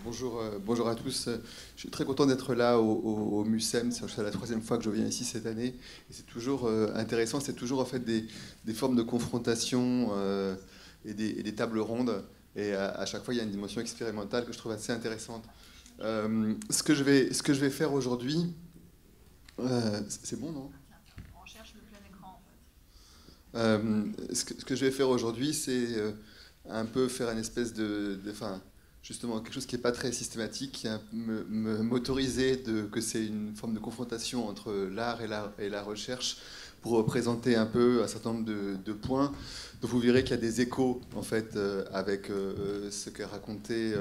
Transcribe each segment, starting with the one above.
Bonjour à tous. Je suis très content d'être là au MUSEM. C'est la troisième fois que je viens ici cette année. Et c'est toujours intéressant. C'est toujours en fait des formes de confrontation et des tables rondes. Et à chaque fois, il y a une dimension expérimentale que je trouve assez intéressante. Ce que je vais faire aujourd'hui, c'est bon, non? On cherche le plein écran, en fait. Ce que je vais faire aujourd'hui, c'est un peu faire une espèce enfin, justement, quelque chose qui n'est pas très systématique, m'autoriser que c'est une forme de confrontation entre l'art et la recherche pour représenter un peu un certain nombre de points. Donc vous verrez qu'il y a des échos, en fait, avec ce qu'a raconté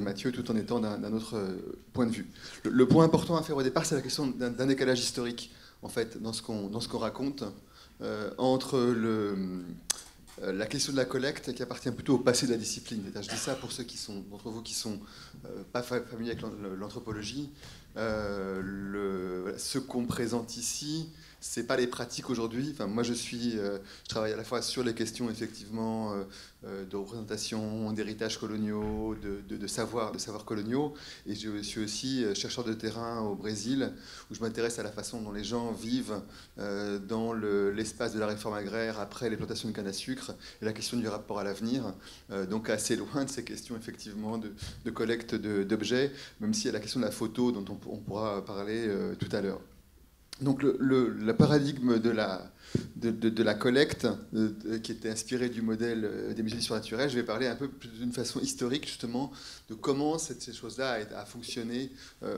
Mathieu, tout en étant d'un autre point de vue. Le point important à faire au départ, c'est la question d'un décalage historique, en fait, dans ce qu'on raconte entre la question de la collecte qui appartient plutôt au passé de la discipline. Je dis ça pour ceux d'entre vous qui sont pas familiers avec l'anthropologie. Ce qu'on présente ici, c'est pas les pratiques aujourd'hui. Enfin, moi, je travaille à la fois sur les questions effectivement de représentation, d'héritage coloniaux, de savoirs coloniaux, et je suis aussi chercheur de terrain au Brésil, où je m'intéresse à la façon dont les gens vivent dans l'espace de la réforme agraire après les plantations de canne à sucre, et la question du rapport à l'avenir, donc assez loin de ces questions effectivement de collecte d'objets, même s'il y a la question de la photo dont on pourra parler tout à l'heure. Donc le paradigme de la collecte, qui était inspiré du modèle des musées d'histoire naturelle, je vais parler un peu d'une façon historique justement de comment ces choses-là a fonctionné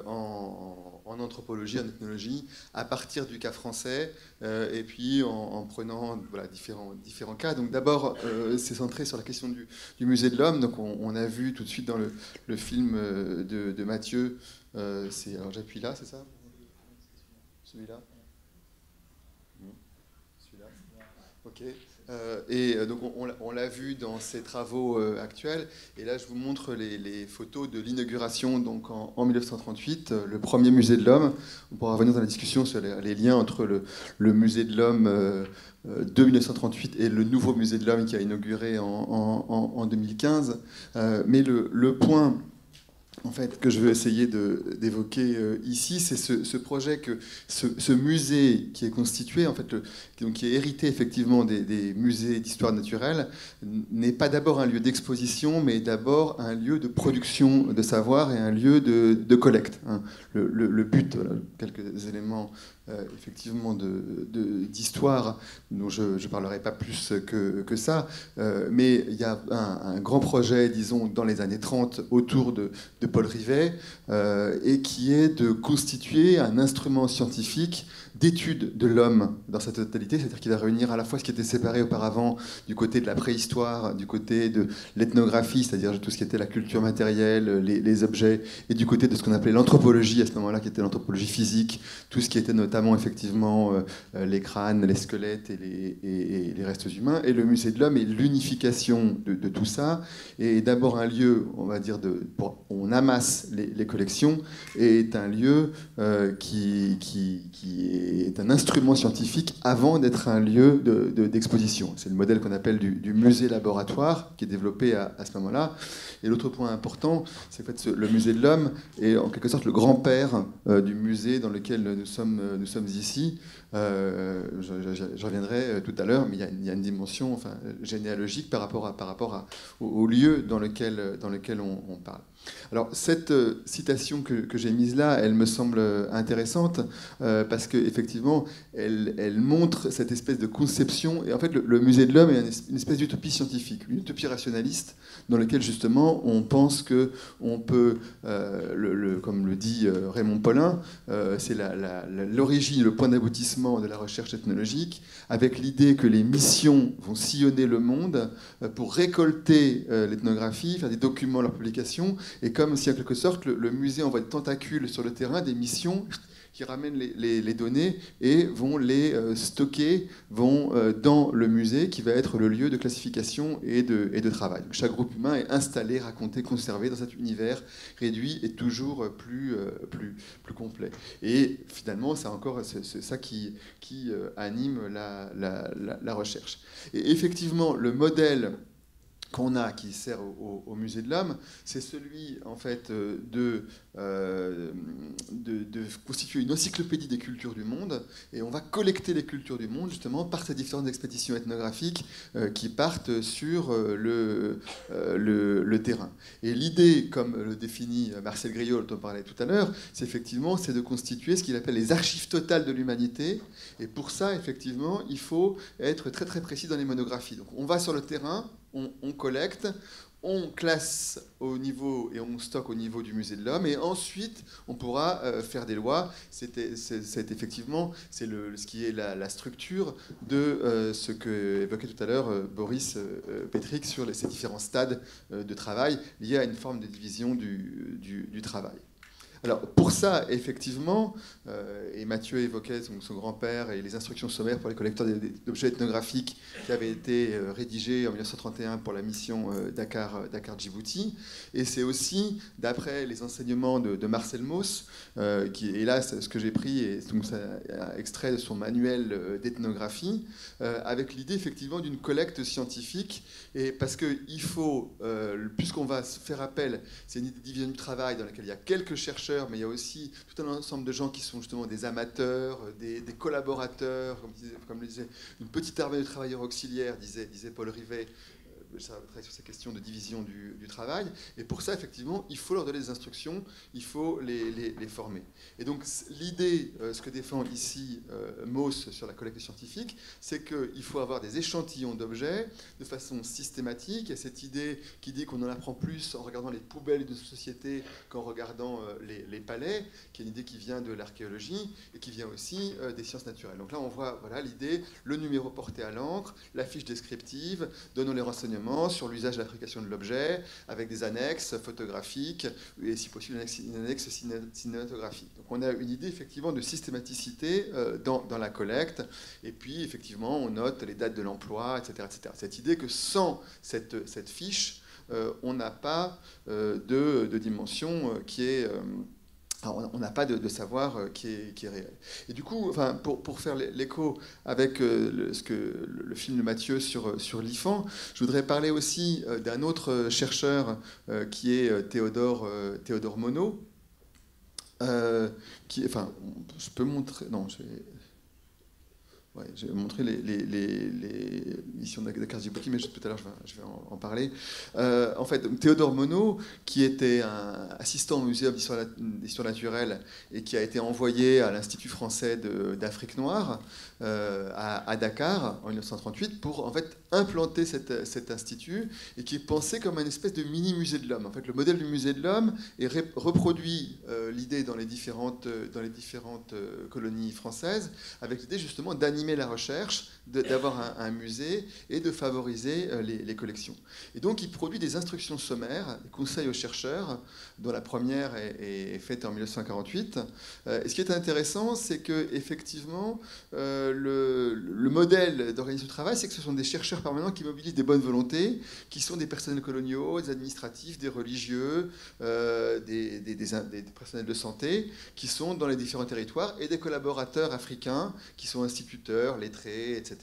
en anthropologie, en ethnologie, à partir du cas français, et puis en prenant voilà, différents cas. Donc d'abord, c'est centré sur la question du musée de l'homme. Donc on a vu tout de suite dans le film de Mathieu, alors j'appuie là, c'est ça? Celui-là? Non. Celui-là? Ok. Donc on l'a vu dans ses travaux actuels. Et là, je vous montre les photos de l'inauguration donc en 1938, le premier musée de l'homme. On pourra revenir dans la discussion sur les liens entre le musée de l'homme de 1938 et le nouveau musée de l'homme qui a inauguré en 2015. Mais le point en fait, que je veux essayer d'évoquer ici, c'est ce projet que ce musée qui est constitué, en fait, donc qui est hérité effectivement des musées d'histoire naturelle, n'est pas d'abord un lieu d'exposition, mais d'abord un lieu de production de savoir et un lieu de collecte. Hein. Le but, voilà, quelques éléments effectivement d'histoire, dont je ne parlerai pas plus que ça, mais il y a un grand projet, disons, dans les années 30 autour de Paul Rivet, et qui est de constituer un instrument scientifique d'étude de l'homme dans sa totalité, c'est-à-dire qu'il va réunir à la fois ce qui était séparé auparavant du côté de la préhistoire, du côté de l'ethnographie, c'est-à-dire tout ce qui était la culture matérielle, les objets, et du côté de ce qu'on appelait l'anthropologie à ce moment-là, qui était l'anthropologie physique, tout ce qui était notamment effectivement les crânes, les squelettes et les restes humains. Et le musée de l'homme est l'unification de tout ça, et d'abord un lieu, on va dire, on amasse les collections, et est un lieu qui est un instrument scientifique avant d'être un lieu d'exposition. C'est le modèle qu'on appelle du musée-laboratoire qui est développé à ce moment-là. Et l'autre point important, c'est que le musée de l'homme est en quelque sorte le grand-père du musée dans lequel nous sommes ici. Je reviendrai tout à l'heure, mais il y a une dimension enfin, généalogique par rapport au lieu dans lequel on parle. Alors cette citation que j'ai mise là, elle me semble intéressante parce qu'effectivement, elle montre cette espèce de conception. Et en fait, le musée de l'homme est une espèce d'utopie scientifique, une utopie rationaliste dans laquelle justement on pense qu'on peut, comme le dit Raymond Paulin, c'est l'origine, le point d'aboutissement de la recherche ethnologique, avec l'idée que les missions vont sillonner le monde pour récolter l'ethnographie, faire des documents, leur publication, et comme si en quelque sorte le musée envoie des tentacules sur le terrain, des missions qui ramènent les données et vont les stocker dans le musée qui va être le lieu de classification et de travail. Donc, chaque groupe humain est installé, raconté, conservé dans cet univers réduit et toujours plus complet. Et finalement, c'est ça qui anime la recherche. Et effectivement, le modèle qu'on a, qui sert au Musée de l'Homme, c'est celui en fait de constituer une encyclopédie des cultures du monde, et on va collecter les cultures du monde justement par ces différentes expéditions ethnographiques qui partent sur le terrain. Et l'idée, comme le définit Marcel Griault, dont on parlait tout à l'heure, c'est de constituer ce qu'il appelle les archives totales de l'humanité, et pour ça, effectivement, il faut être très très précis dans les monographies. Donc on va sur le terrain, on collecte, on classe au niveau et on stocke au niveau du Musée de l'Homme, et ensuite on pourra faire des lois. C'est effectivement ce qui est la structure de ce que évoquait tout à l'heure Boris Petrick sur ces différents stades de travail liés à une forme de division du travail. Alors pour ça, effectivement, et Mathieu évoquait son grand-père et les instructions sommaires pour les collecteurs d'objets ethnographiques qui avaient été rédigées en 1931 pour la mission Dakar-Djibouti. Et c'est aussi, d'après les enseignements de Marcel Mauss, qui est là ce que j'ai pris, et donc ça extrait de son manuel d'ethnographie, avec l'idée effectivement d'une collecte scientifique, et parce qu'il faut, puisqu'on va faire appel, c'est une division du travail dans laquelle il y a quelques chercheurs, mais il y a aussi tout un ensemble de gens qui sont justement des amateurs, des collaborateurs, comme le disait, une petite armée de travailleurs auxiliaires, disait Paul Rivet. Ça va travailler sur ces questions de division du travail. Et pour ça, effectivement, il faut leur donner des instructions, il faut les former. Et donc, l'idée, ce que défend ici Mauss sur la collecte scientifique, c'est qu'il faut avoir des échantillons d'objets de façon systématique. Et cette idée qui dit qu'on en apprend plus en regardant les poubelles de société qu'en regardant les palais, qui est une idée qui vient de l'archéologie et qui vient aussi des sciences naturelles. Donc là, on voit l'idée, le numéro porté à l'encre, la fiche descriptive, donnons les renseignements sur l'usage et l'application de l'objet, avec des annexes photographiques et si possible une annexe cinématographique. Donc on a une idée effectivement de systématicité dans la collecte, et puis effectivement on note les dates de l'emploi, etc., etc. Cette idée que sans cette fiche, on n'a pas de dimension qui est... on n'a pas de savoir qui est réel. Et du coup, pour faire l'écho avec le film de Mathieu sur l'IFAN, je voudrais parler aussi d'un autre chercheur qui est Théodore Monod. Je peux montrer... Non, j'ai montré les missions de Dakar-Djibouti, mais tout à l'heure je vais en parler. En fait, Théodore Monod, qui était un assistant au Muséum d'histoire naturelle et qui a été envoyé à l'Institut français d'Afrique noire à Dakar en 1938 pour en fait implanter cet institut, et qui est pensé comme une espèce de mini-musée de l'homme. En fait, le modèle du musée de l'homme est reproduit l'idée dans les différentes colonies françaises, avec l'idée justement d'animer la recherche, d'avoir un musée et de favoriser les collections. Et donc il produit des instructions sommaires, des conseils aux chercheurs, dont la première est faite en 1948. Et ce qui est intéressant, c'est que effectivement le modèle d'organisation du travail, c'est que ce sont des chercheurs permanents qui mobilisent des bonnes volontés, qui sont des personnels coloniaux, des administratifs, des religieux, des personnels de santé, qui sont dans les différents territoires, et des collaborateurs africains qui sont instituteurs, lettrés, etc.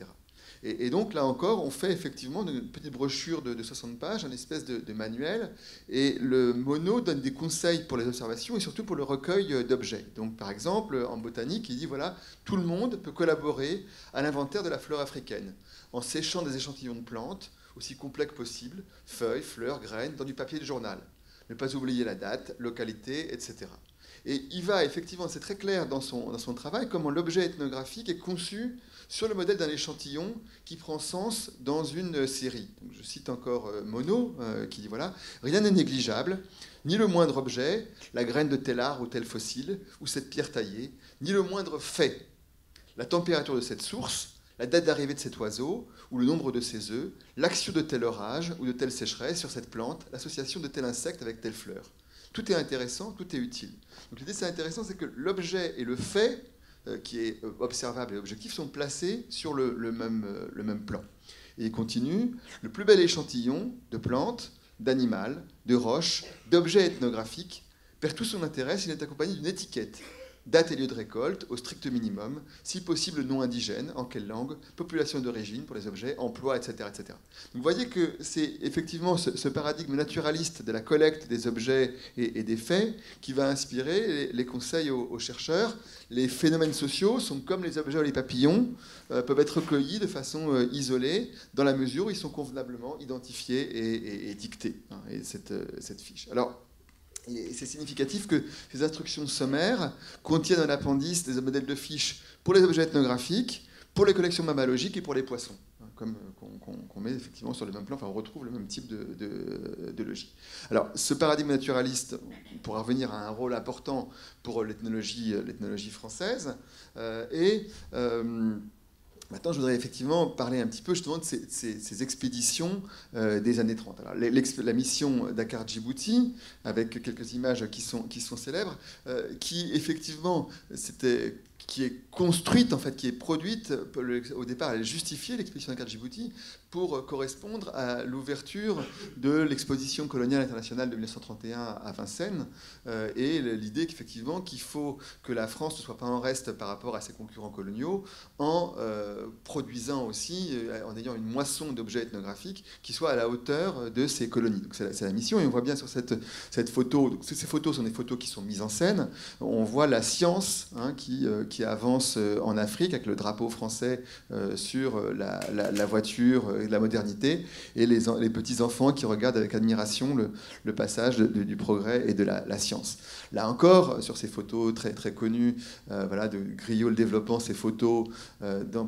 Et donc, là encore, on fait effectivement une petite brochure de 60 pages, une espèce de manuel, et le Monod donne des conseils pour les observations et surtout pour le recueil d'objets. Donc, par exemple, en botanique, il dit, voilà, tout le monde peut collaborer à l'inventaire de la flore africaine, en séchant des échantillons de plantes, aussi complets que possible, feuilles, fleurs, graines, dans du papier de journal. Ne pas oublier la date, localité, etc. Et il va effectivement, c'est très clair dans son travail, comment l'objet ethnographique est conçu sur le modèle d'un échantillon qui prend sens dans une série. Donc, je cite encore Monod, qui dit, voilà, rien n'est négligeable, ni le moindre objet, la graine de tel arbre ou tel fossile, ou cette pierre taillée, ni le moindre fait, la température de cette source, la date d'arrivée de cet oiseau, ou le nombre de ses œufs, l'action de tel orage ou de telle sécheresse sur cette plante, l'association de tel insecte avec telle fleur. Tout est intéressant, tout est utile. Donc l'idée, c'est intéressant, c'est que l'objet et le fait, qui est observable et objectif, sont placés sur le même plan. Et il continue, le plus bel échantillon de plantes, d'animal, de roches, d'objets ethnographiques, perd tout son intérêt s'il est accompagné d'une étiquette, date et lieu de récolte au strict minimum, si possible non indigène, en quelle langue, population d'origine pour les objets, emploi, etc., etc. Donc vous voyez que c'est effectivement ce paradigme naturaliste de la collecte des objets et des faits qui va inspirer les conseils aux chercheurs. Les phénomènes sociaux sont comme les objets ou les papillons, peuvent être recueillis de façon isolée, dans la mesure où ils sont convenablement identifiés et dictés, hein, et cette fiche. Alors, c'est significatif que ces instructions sommaires contiennent un appendice des modèles de fiches pour les objets ethnographiques, pour les collections mammalogiques et pour les poissons, hein, comme qu'on met effectivement sur le même plan, enfin on retrouve le même type de logique. Alors ce paradigme naturaliste pourra revenir à un rôle important pour l'ethnologie française, maintenant, je voudrais effectivement parler un petit peu justement de ces expéditions des années 30. Alors, la mission Dakar-Djibouti, avec quelques images qui sont célèbres, qui effectivement qui est construite, en fait, qui est produite, au départ, elle est justifiée, l'expédition Dakar-Djibouti, pour correspondre à l'ouverture de l'exposition coloniale internationale de 1931 à Vincennes, et l'idée qu'effectivement qu'il faut que la France ne soit pas en reste par rapport à ses concurrents coloniaux, en produisant aussi, en ayant une moisson d'objets ethnographiques qui soit à la hauteur de ces colonies. Donc c'est la mission, et on voit bien sur cette photo, donc ces photos sont des photos qui sont mises en scène, on voit la science, hein, qui avance en Afrique avec le drapeau français sur la voiture de la modernité, et les petits-enfants qui regardent avec admiration le passage du progrès et de la science. Là encore, sur ces photos très, très connues, voilà, de Griot développant ces photos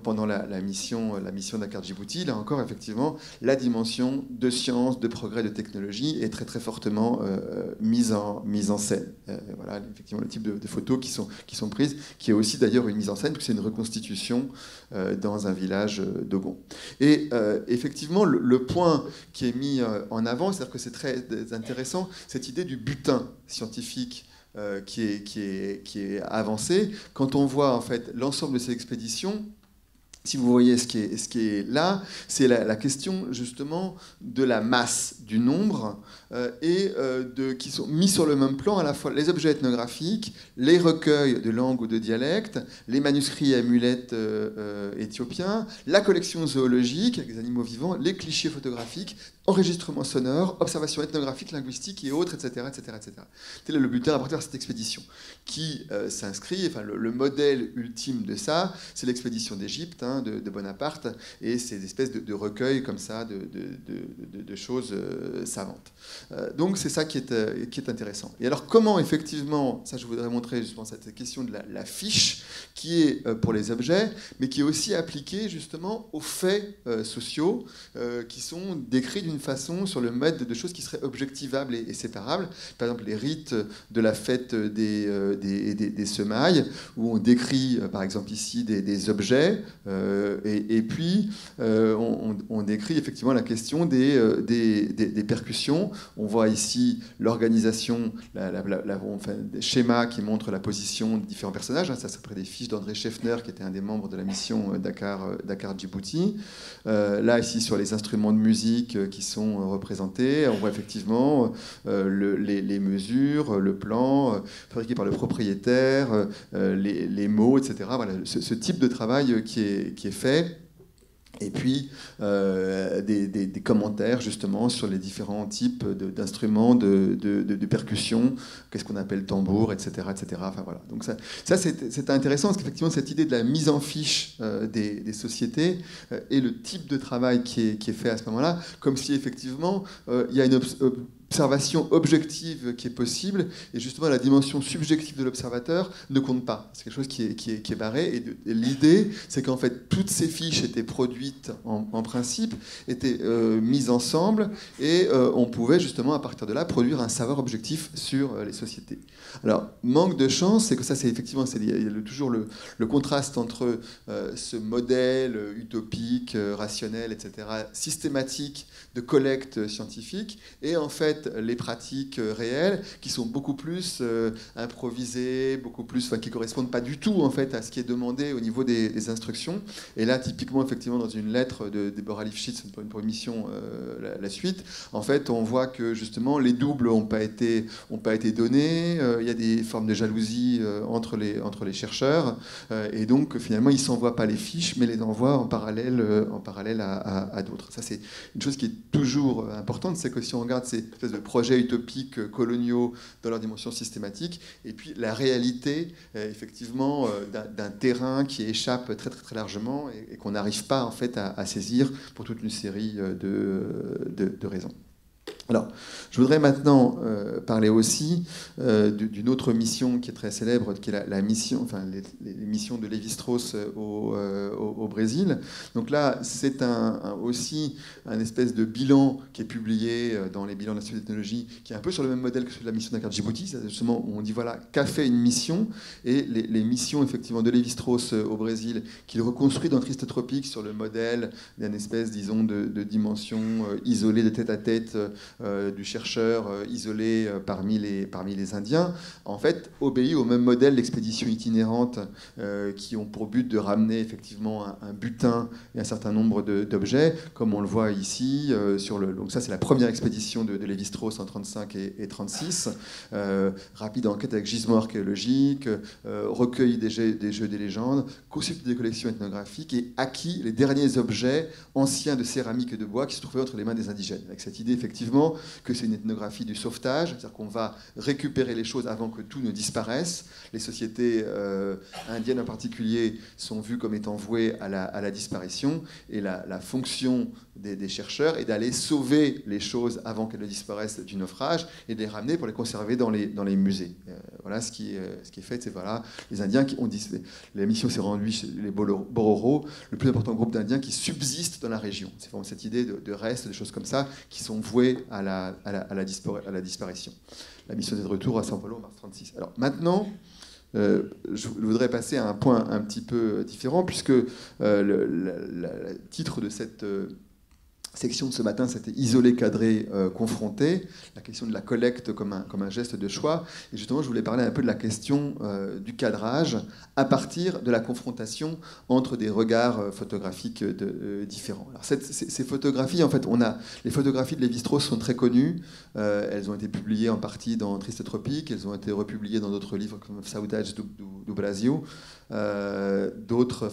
pendant la mission Dakar-Djibouti, là encore, effectivement, la dimension de science, de progrès, de technologie est très, très fortement mise en scène. Voilà, effectivement, le type de photos qui sont prises, qui est aussi d'ailleurs une mise en scène, puisque c'est une reconstitution dans un village d'Ogon. Et effectivement, le point qui est mis en avant, c'est-à-dire que c'est très intéressant, cette idée du butin scientifique qui est avancé. Quand on voit en fait l'ensemble de ces expéditions, si vous voyez ce qui est là, c'est la question justement de la masse, du nombre, qui sont mis sur le même plan à la fois les objets ethnographiques, les recueils de langues ou de dialectes, les manuscrits et amulettes éthiopiens, la collection zoologique avec des animaux vivants, les clichés photographiques, enregistrements sonores, observations ethnographiques, linguistiques et autres, etc. etc., etc. Tel est le butin à partir de cette expédition qui s'inscrit, enfin le modèle ultime de ça, c'est l'expédition d'Égypte, hein, de Bonaparte, et ces espèces de recueils comme ça de choses savantes. Donc c'est ça qui est intéressant. Et alors comment effectivement, ça je voudrais montrer justement cette question de la fiche, qui est pour les objets, mais qui est aussi appliquée justement aux faits sociaux, qui sont décrits d'une façon sur le mode de choses qui seraient objectivables et séparables. Par exemple les rites de la fête des semailles, où on décrit par exemple ici des objets, et puis on décrit effectivement la question des percussions. On voit ici l'organisation, des schémas qui montrent la position des différents personnages. Ça, c'est près des fiches d'André Scheffner, qui était un des membres de la mission Dakar-Djibouti. Là, ici, sur les instruments de musique qui sont représentés, on voit effectivement les mesures, le plan fabriqué par le propriétaire, les mots, etc. Voilà, ce type de travail qui est fait. Et puis des commentaires justement sur les différents types d'instruments de percussion, qu'est-ce qu'on appelle tambour, etc., etc. Enfin, voilà. Donc ça c'est intéressant, parce qu'effectivement cette idée de la mise en fiche des sociétés et le type de travail qui est fait à ce moment-là, comme si effectivement il y a une observation objective qui est possible, et justement la dimension subjective de l'observateur ne compte pas. C'est quelque chose qui est barré, et l'idée c'est qu'en fait toutes ces fiches étaient produites en principe, étaient mises ensemble, et on pouvait justement à partir de là produire un savoir objectif sur les sociétés. Alors manque de chance, c'est que ça c'est effectivement, il y a toujours le contraste entre ce modèle utopique, rationnel, etc., systématique de collecte scientifique, et en fait fait les pratiques réelles, qui sont beaucoup plus improvisées, beaucoup plus, qui correspondent pas du tout en fait à ce qui est demandé au niveau des instructions. Et là, typiquement, effectivement, dans une lettre de Deborah Lifshitz pour une mission, la suite, en fait, on voit que justement les doubles n'ont pas été donnés. Il y a des formes de jalousie entre les chercheurs, et donc finalement, ils s'envoient pas les fiches, mais les envoient en parallèle à d'autres. Ça, c'est une chose qui est toujours importante, c'est que si on regarde ces espèces de projets utopiques coloniaux dans leur dimension systématique, et puis la réalité, effectivement, d'un terrain qui échappe très, très, très largement et qu'on n'arrive pas en fait à saisir pour toute une série de raisons. Alors, je voudrais maintenant parler aussi d'une autre mission qui est très célèbre, qui est la mission, les missions de Lévi-Strauss au Brésil. Donc là, c'est aussi un espèce de bilan qui est publié dans les bilans de l'Institut d'ethnologie, qui est un peu sur le même modèle que celui de la mission d'Akar-Djibouti, c'est justement où on dit voilà, qu'a fait une mission, et les missions effectivement de Lévi-Strauss au Brésil, qu'il reconstruit dans Triste Tropique sur le modèle d'une espèce, disons, de dimension isolée de tête à tête du chercheur isolé parmi les Indiens, en fait, obéit au même modèle d'expédition itinérante qui ont pour but de ramener effectivement un butin et un certain nombre d'objets, comme on le voit ici. Donc ça, c'est la première expédition de Lévi-Strauss en 1935 et 1936. Rapide enquête avec gisement archéologique, recueil des jeux des légendes, consulté des collections ethnographiques et acquis les derniers objets anciens de céramique et de bois qui se trouvaient entre les mains des indigènes. Avec cette idée, effectivement, que c'est une ethnographie du sauvetage, c'est-à-dire qu'on va récupérer les choses avant que tout ne disparaisse. Les sociétés indiennes en particulier sont vues comme étant vouées à la disparition, et la fonction des chercheurs est d'aller sauver les choses avant qu'elles ne disparaissent du naufrage et de les ramener pour les conserver dans les musées. Voilà ce qui est fait, c'est voilà, les Indiens qui ont dit, la mission s'est rendue chez les Bororo, le plus important groupe d'Indiens qui subsistent dans la région. C'est vraiment cette idée de restes, de choses comme ça, qui sont vouées à la disparition. La mission est de retour à São Paulo en mars 1936. Alors maintenant, je voudrais passer à un point un petit peu différent, puisque le titre de cette section de ce matin, c'était isolé, cadré, confronté, la question de la collecte comme un geste de choix. Et justement, je voulais parler un peu de la question du cadrage à partir de la confrontation entre des regards photographiques différents. Alors, ces photographies, en fait, les photographies de Lévi-Strauss sont très connues. Elles ont été publiées en partie dans Triste Tropique, elles ont été republiées dans d'autres livres comme Saudades do Brasil, d'autres,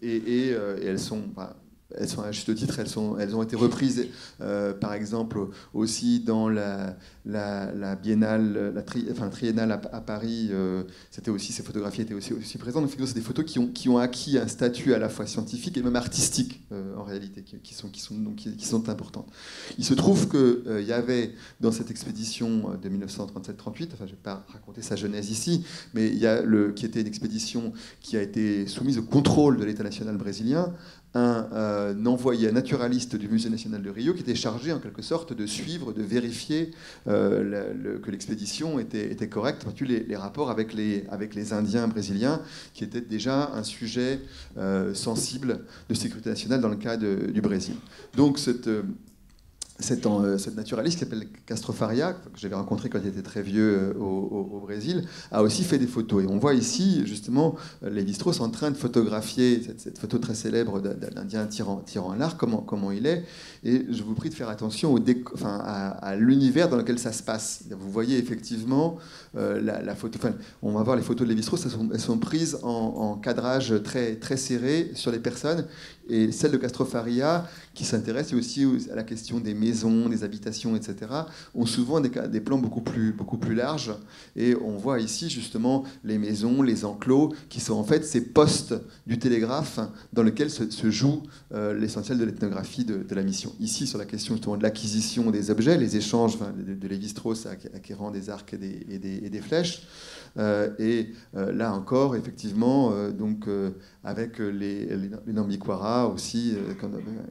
et elles sont à juste titre, elles ont été reprises, par exemple, aussi dans la biennale, triennale à Paris. Ces photographies étaient aussi présentes. Donc, c'est des photos qui ont acquis un statut à la fois scientifique et même artistique, en réalité, qui sont importantes. Il se trouve qu'il y avait, dans cette expédition de 1937-38, je ne vais pas raconter sa genèse ici, mais qui était une expédition qui a été soumise au contrôle de l'État national brésilien, un envoyé naturaliste du Musée national de Rio qui était chargé en quelque sorte de suivre, de vérifier que l'expédition était correcte, les rapports avec les Indiens brésiliens, qui étaient déjà un sujet sensible de sécurité nationale dans le cas du Brésil. Donc cette naturaliste qui s'appelle Castro Faria, que j'avais rencontré quand il était très vieux au Brésil, a aussi fait des photos. Et on voit ici, justement, Lévi-Strauss en train de photographier cette photo très célèbre d'Indien tirant un arc, comment il est. Et je vous prie de faire attention à l'univers dans lequel ça se passe. Vous voyez effectivement la photo. On va voir les photos de Lévi-Strauss, elles sont prises en cadrage très, très serré sur les personnes. Et celle de Castro Faria, qui s'intéresse aussi à la question des maisons, des habitations, etc., ont souvent des plans beaucoup plus larges. Et on voit ici justement les maisons, les enclos, qui sont en fait ces postes du télégraphe dans lesquels se joue l'essentiel de l'ethnographie de la mission. Ici, sur la question justement de l'acquisition des objets, les échanges de Lévi-Strauss acquérant des arcs et des flèches. Là encore, effectivement, avec les Nambiquara aussi,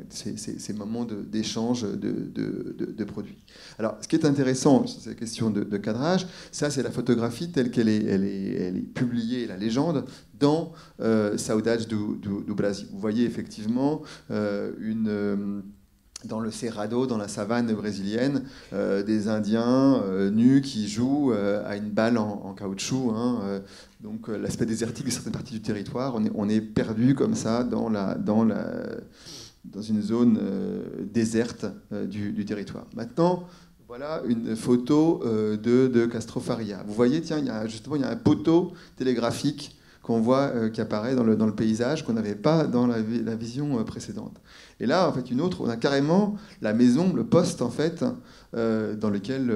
ces moments d'échange de produits. Alors, ce qui est intéressant, c'est la question de cadrage, ça c'est la photographie telle qu'elle est publiée, la légende, dans Saudades do Brasil. Vous voyez effectivement dans le Cerrado, dans la savane brésilienne, des Indiens nus qui jouent à une balle en caoutchouc. Hein, donc l'aspect désertique de certaines parties du territoire, on est perdu comme ça dans une zone déserte du territoire. Maintenant, voilà une photo de Castro Faria. Vous voyez, tiens, il y a un poteau télégraphique qu'on voit qui apparaît dans le paysage, qu'on n'avait pas dans la vision précédente. Et là, en fait, une autre, on a carrément la maison, le poste, en fait, dans lequel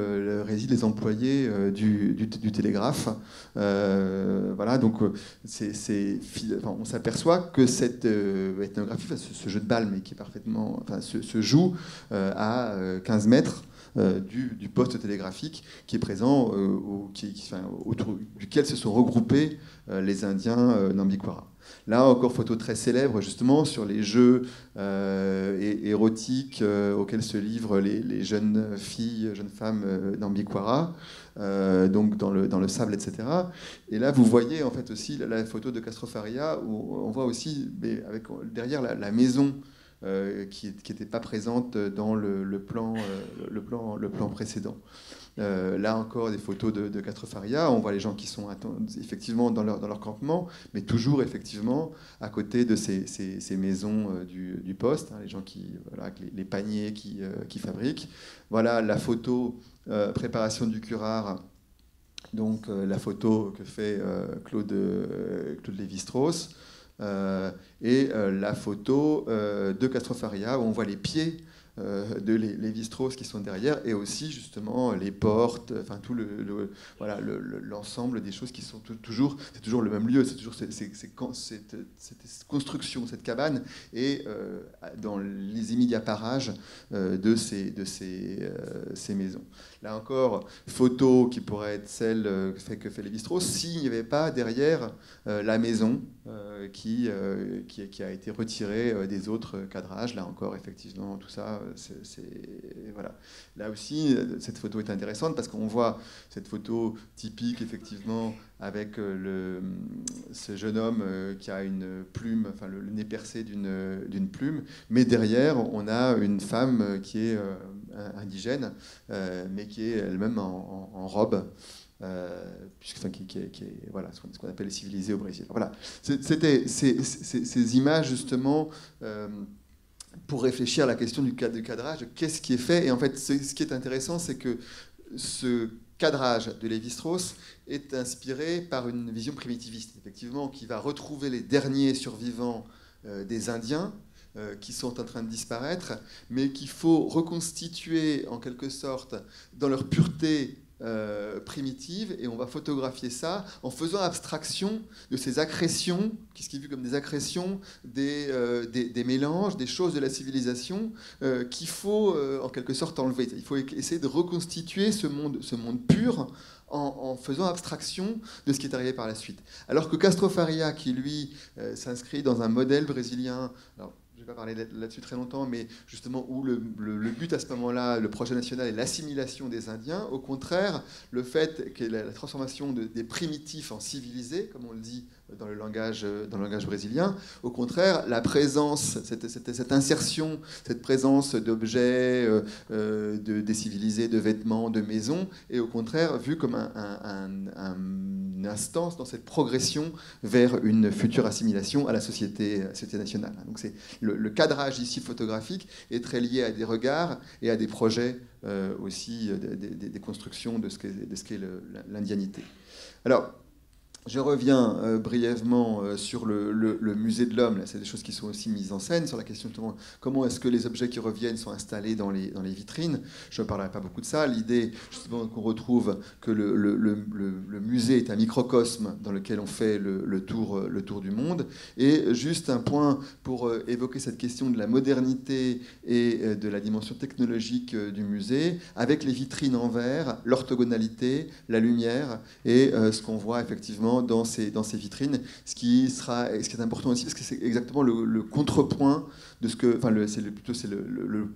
résident les employés du télégraphe. Voilà, donc on s'aperçoit que cette ethnographie, ce jeu de balle, mais qui est parfaitement, se joue à 15 mètres du poste télégraphique qui est présent, autour duquel se sont regroupés les Indiens Nambiquara. Là encore, photo très célèbre justement sur les jeux érotiques auxquels se livrent les jeunes filles, jeunes femmes Nambiquara, donc dans le sable, etc. Et là, vous voyez en fait aussi la photo de Castro Faria où on voit aussi derrière la maison qui n'était pas présente dans le plan précédent. Là encore, des photos de Castro Faria. On voit les gens qui sont effectivement dans leur campement, mais toujours effectivement à côté de ces maisons du poste, hein, les gens avec les paniers qui fabriquent. Voilà la photo préparation du curare. Donc la photo que fait Claude Lévi-Strauss. Et la photo de Castro Faria où on voit les pieds de Lévi-Strauss qui sont derrière et aussi justement les portes, enfin tout l'ensemble des choses qui sont toujours, c'est toujours le même lieu, c'est toujours cette construction, cette cabane et dans les immédiats parages de ces maisons. Là encore, photo qui pourrait être celle que fait Lévi-Strauss s'il n'y avait pas derrière la maison qui a été retirée des autres cadrages. Là encore, effectivement, tout ça, voilà. Là aussi, cette photo est intéressante parce qu'on voit cette photo typique, effectivement, avec ce jeune homme qui a une plume, enfin le nez percé d'une plume, mais derrière, on a une femme qui est indigène, mais qui est elle-même en robe. Qui est voilà, ce qu'on appelle les civilisés au Brésil. Voilà. C'était ces images justement pour réfléchir à la question du cadrage, qu'est-ce qui est fait. Et en fait, ce qui est intéressant, c'est que ce cadrage de Lévi-Strauss est inspiré par une vision primitiviste, effectivement, qui va retrouver les derniers survivants des Indiens, qui sont en train de disparaître, mais qu'il faut reconstituer en quelque sorte dans leur pureté primitive, et on va photographier ça en faisant abstraction de ces accrétions, ce qui est vu comme des accrétions, des mélanges, des choses de la civilisation qu'il faut en quelque sorte enlever. Il faut essayer de reconstituer ce monde pur en faisant abstraction de ce qui est arrivé par la suite. Alors que Castro Faria, qui lui s'inscrit dans un modèle brésilien, alors, je ne vais pas parler là-dessus très longtemps, mais justement où le but à ce moment-là, le projet national est l'assimilation des Indiens. Au contraire, le fait que la transformation des primitifs en civilisés, comme on le dit dans le langage brésilien, au contraire, la présence, cette insertion, cette présence d'objets décivilisés, de vêtements, de maisons, est au contraire vue comme une instance dans cette progression vers une future assimilation à la société nationale. Donc c'est le cadrage ici photographique est très lié à des regards et à des projets aussi, des constructions de ce qu'est l'indianité. Alors, je reviens brièvement sur le musée de l'homme. C'est des choses qui sont aussi mises en scène sur la question de comment est-ce que les objets qui reviennent sont installés dans les vitrines. Je ne parlerai pas beaucoup de ça. L'idée, justement, qu'on retrouve que le musée est un microcosme dans lequel on fait le tour du monde. Et juste un point pour évoquer cette question de la modernité et de la dimension technologique du musée, avec les vitrines en verre, l'orthogonalité, la lumière et ce qu'on voit effectivement dans ces vitrines, ce qui est important aussi, parce que c'est exactement le contrepoint de ce que, enfin, le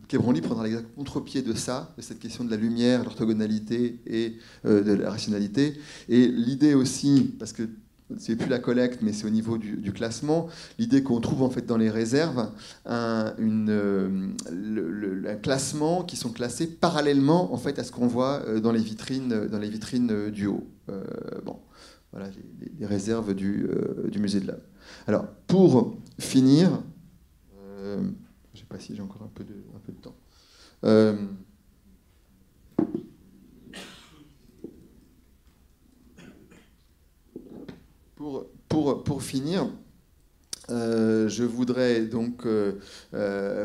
Quai Branly prendra l'exact contre-pied de ça, de cette question de la lumière, l'orthogonalité et de la rationalité. Et l'idée aussi, parce que c'est plus la collecte, mais c'est au niveau du classement, l'idée qu'on trouve en fait dans les réserves la classements qui sont classés parallèlement en fait, à ce qu'on voit dans les vitrines du haut. Bon, voilà les réserves du musée de l'Homme. Alors, pour finir, je ne sais pas si j'ai encore un peu de temps. Pour finir, je voudrais donc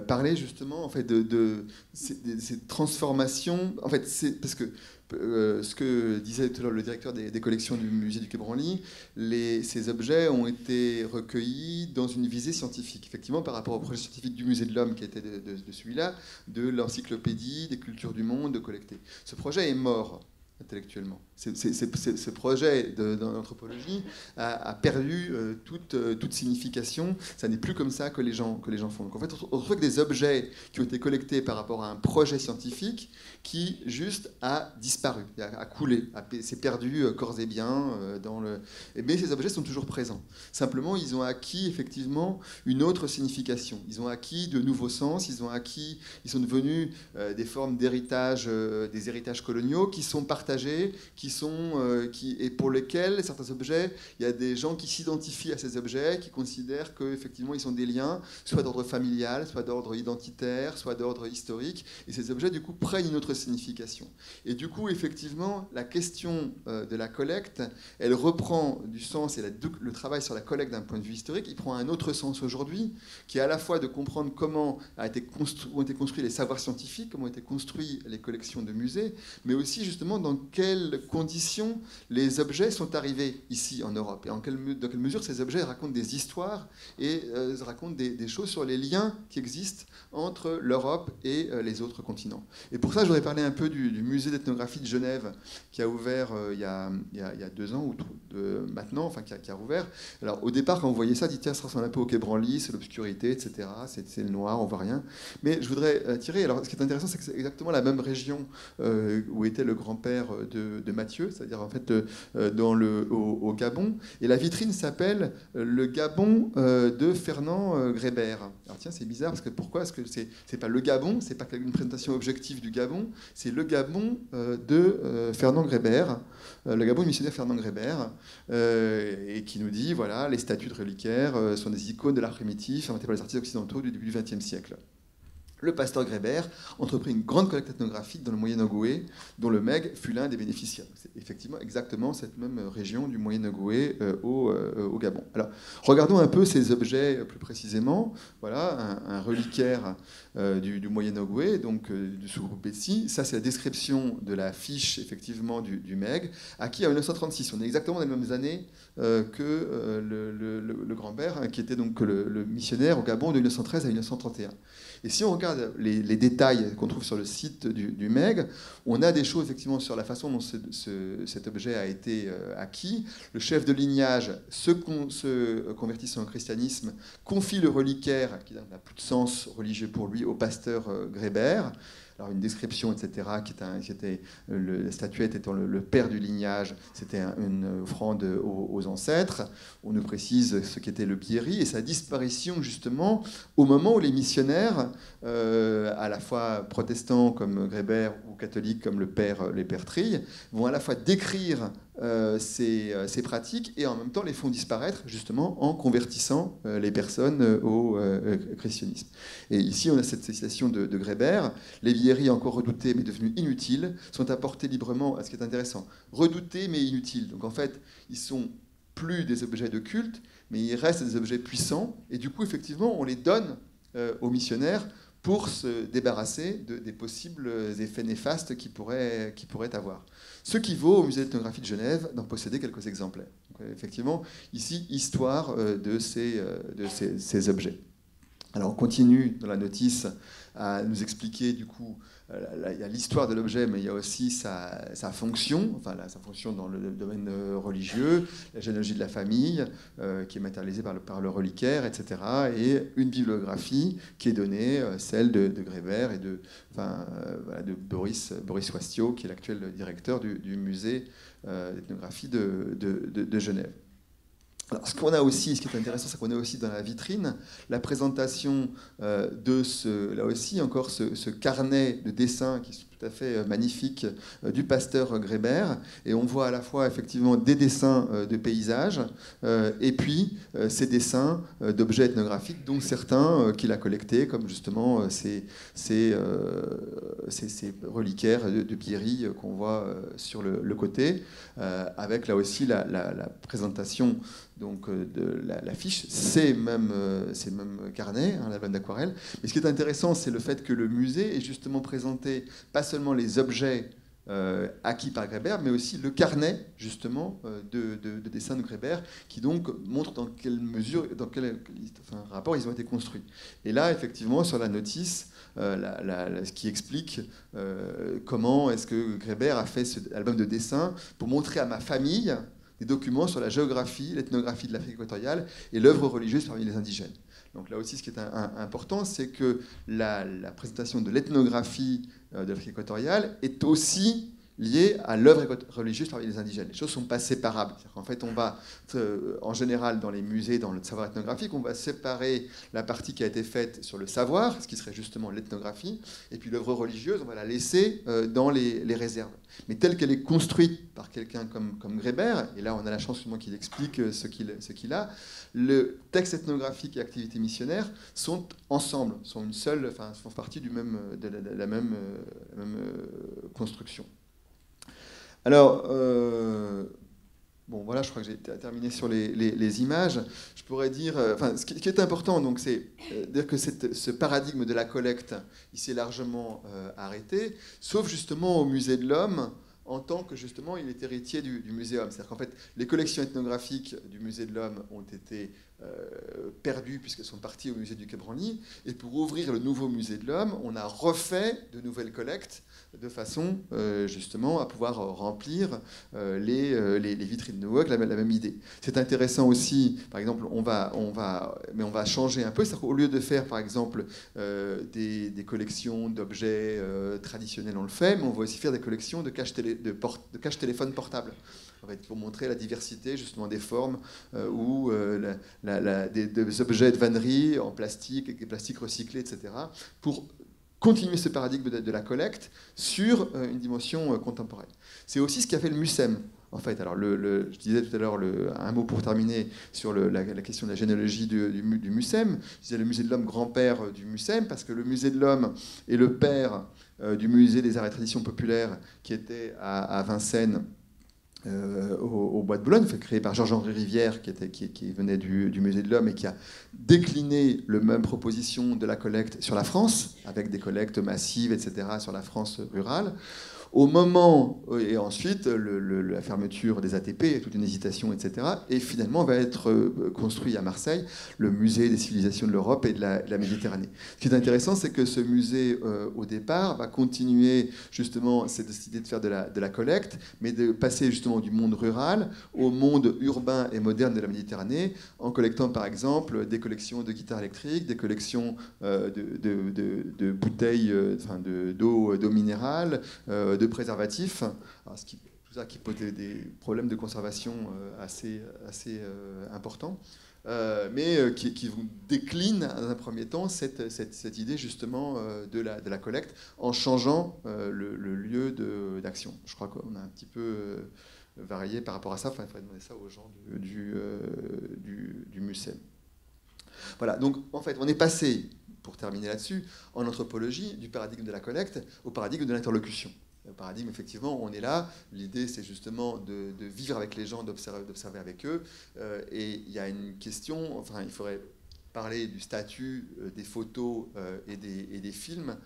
parler justement en fait, de ces transformations. En fait, c'est parce que ce que disait tout à l'heure le directeur des collections du musée du Quai Branly, ces objets ont été recueillis dans une visée scientifique. Effectivement, par rapport au projet scientifique du musée de l'Homme qui était de celui-là, de l'encyclopédie des cultures du monde de collecter. Ce projet est mort intellectuellement. Ce projet d'anthropologie a perdu toute signification. Ça n'est plus comme ça que les gens font. Donc en fait, on retrouve des objets qui ont été collectés par rapport à un projet scientifique qui juste a disparu, a coulé, s'est perdu corps et biens mais ces objets sont toujours présents. Simplement, ils ont acquis effectivement une autre signification. Ils ont acquis de nouveaux sens. Ils sont devenus des formes d'héritage, des héritages coloniaux qui sont partagés, et pour lesquels certains objets, il y a des gens qui s'identifient à ces objets, qui considèrent qu'effectivement ils sont des liens, soit d'ordre familial, soit d'ordre identitaire, soit d'ordre historique, et ces objets du coup prennent une autre signification. Et du coup, effectivement, la question de la collecte, elle reprend du sens, et le travail sur la collecte d'un point de vue historique, il prend un autre sens aujourd'hui, qui est à la fois de comprendre comment ont été construits les savoirs scientifiques, comment ont été construits les collections de musées, mais aussi justement dans quelles conditions les objets sont arrivés ici en Europe et dans quelle mesure ces objets racontent des histoires et racontent des choses sur les liens qui existent entre l'Europe et les autres continents. Et pour ça, je voudrais parler un peu du musée d'ethnographie de Genève qui a ouvert il y a 2 ans ou maintenant, enfin qui a rouvert. Alors au départ, quand on voyait ça, on dit tiens, ça ressemble un peu au Quai Branly, c'est l'obscurité, etc. C'est le noir, on voit rien. Mais je voudrais tirer. Alors ce qui est intéressant, c'est que c'est exactement la même région où était le grand-père de Mathieu, c'est-à-dire en fait au Gabon. Et la vitrine s'appelle le Gabon de Fernand Grébert. Alors tiens, c'est bizarre parce que pourquoi est-ce que c'est pas le Gabon, c'est pas une présentation objective du Gabon, c'est le Gabon de Fernand Grébert, le Gabon du missionnaire Fernand Grébert, et qui nous dit voilà, les statues de reliquaires sont des icônes de l'art primitif inventées par les artistes occidentaux du début du XXe siècle. Le pasteur Grébert entreprit une grande collecte ethnographique dans le Moyen-Ogooué, dont le MEG fut l'un des bénéficiaires. C'est effectivement exactement cette même région du Moyen-Ogooué au Gabon. Alors, regardons un peu ces objets plus précisément. Voilà, un reliquaire du Moyen-Ogooué, donc du sous-groupe Betsy. Ça, c'est la description de la fiche, effectivement, du MEG, acquis en 1936. On est exactement dans les mêmes années que le grand-père, hein, qui était donc le missionnaire au Gabon de 1913 à 1931. Et si on regarde les détails qu'on trouve sur le site du MEG, on a des choses effectivement sur la façon dont cet objet a été acquis. Le chef de lignage, se convertissant au christianisme, confie le reliquaire, qui n'a plus de sens religieux pour lui, au pasteur Grébert. Alors une description, etc., la statuette étant le père du lignage, c'était une offrande aux ancêtres. On nous précise ce qu'était le biéri et sa disparition justement au moment où les missionnaires, à la fois protestants comme Grébert ou catholiques comme les pères Trille, vont à la fois décrire ces pratiques et en même temps les font disparaître justement en convertissant les personnes au christianisme. Et ici on a cette citation de Grébert: les vieilleries encore redoutées mais devenues inutiles sont apportées librement, à ce qui est intéressant, redoutés mais inutiles. Donc en fait ils sont plus des objets de culte mais ils restent des objets puissants et du coup effectivement on les donne aux missionnaires pour se débarrasser des possibles effets néfastes qu'ils pourraient avoir. Ce qui vaut au musée d'ethnographie de Genève d'en posséder quelques exemplaires. Donc, effectivement, ici, histoire de ces objets. Alors on continue dans la notice à nous expliquer du coup, il y a l'histoire de l'objet, mais il y a aussi sa fonction, enfin sa fonction dans le domaine religieux, la généalogie de la famille, qui est matérialisée par le reliquaire, etc. Et une bibliographie qui est donnée, celle de Grébert et de Boris Wastio, qui est l'actuel directeur du musée d'ethnographie de Genève. Alors, ce qu'on a aussi, ce qui est intéressant, c'est qu'on a aussi dans la vitrine la présentation de là aussi encore ce carnet de dessins qui sont tout à fait magnifique du pasteur Grébert. Et on voit à la fois effectivement des dessins de paysages et puis ces dessins d'objets ethnographiques, dont certains qu'il a collectés, comme justement ces reliquaires de pierreries qu'on voit sur le côté, avec là aussi la présentation donc, de l'affiche, ces mêmes carnets, hein, l'album d'aquarelle. Mais ce qui est intéressant, c'est le fait que le musée est justement présenté pas seulement les objets acquis par Grébert, mais aussi le carnet justement de dessins de Grébert, qui donc montre dans quelle mesure, dans quel rapport ils ont été construits. Et là, effectivement, sur la notice, ce qui explique comment est-ce que Grébert a fait cet album de dessins pour montrer à ma famille des documents sur la géographie, l'ethnographie de l'Afrique équatoriale et l'œuvre religieuse parmi les indigènes. Donc là aussi, ce qui est important, c'est que la présentation de l'ethnographie de l'Afrique équatoriale est aussi liée à l'œuvre religieuse parmi les indigènes. Les choses ne sont pas séparables. En fait, on va, en général, dans les musées, dans le savoir ethnographique, on va séparer la partie qui a été faite sur le savoir, ce qui serait justement l'ethnographie, et puis l'œuvre religieuse, on va la laisser dans les réserves. Mais telle qu'elle est construite par quelqu'un comme Grébert, et là on a la chance qu'il explique ce qu'il a, le texte ethnographique et activité missionnaire sont ensemble, sont une seule, font partie de la même construction. Alors, bon voilà, je crois que j'ai terminé sur les images. Je pourrais dire, ce qui est important, donc, c'est dire que ce paradigme de la collecte, il s'est largement arrêté, sauf justement au Musée de l'Homme, en tant que justement il est héritier du muséum. C'est-à-dire qu'en fait, les collections ethnographiques du Musée de l'Homme ont été perdues puisqu'elles sont parties au musée du Quai Branly. Et pour ouvrir le nouveau Musée de l'Homme, on a refait de nouvelles collectes de façon justement à pouvoir remplir les vitrines de WOC, la même idée. C'est intéressant aussi, par exemple, on va changer un peu. C'est-à-dire qu'au lieu de faire, par exemple, des collections d'objets traditionnels, on le fait, mais on va aussi faire des collections de cache-téléphone portables. En fait, pour montrer la diversité justement des formes ou des objets de vannerie en plastique, avec des plastiques recyclés, etc. pour continuer ce paradigme de la collecte sur une dimension contemporaine. C'est aussi ce qu'a fait le MUSEM. En fait, alors je disais tout à l'heure un mot pour terminer sur la question de la généalogie du MUSEM. Je disais le musée de l'homme grand-père du MUSEM, parce que le musée de l'homme est le père du musée des arts et traditions populaires qui était à Vincennes, au Bois de Boulogne, créé par Georges-Henri Rivière, qui venait du Musée de l'Homme et qui a décliné la même proposition de la collecte sur la France, avec des collectes massives, etc., sur la France rurale. Au moment, et ensuite, la fermeture des ATP, toute une hésitation, etc. Et finalement, va être construit à Marseille le musée des civilisations de l'Europe et de la Méditerranée. Ce qui est intéressant, c'est que ce musée, au départ, va continuer justement cette idée de faire de la collecte, mais de passer justement du monde rural au monde urbain et moderne de la Méditerranée, en collectant par exemple des collections de guitares électriques, des collections de bouteilles d'eau minérale, de préservatifs, tout ça qui pose des problèmes de conservation assez importants, mais qui décline dans un premier temps cette idée justement de la collecte en changeant le lieu d'action. Je crois qu'on a un petit peu varié par rapport à ça. Il faudrait demander ça aux gens du MUSEM. Voilà, donc en fait, on est passé, pour terminer là-dessus, en anthropologie, du paradigme de la collecte au paradigme de l'interlocution. Le paradigme, effectivement, on est là. L'idée, c'est justement de vivre avec les gens, d'observer avec eux. Et il y a une question, il faudrait parler du statut des photos et des films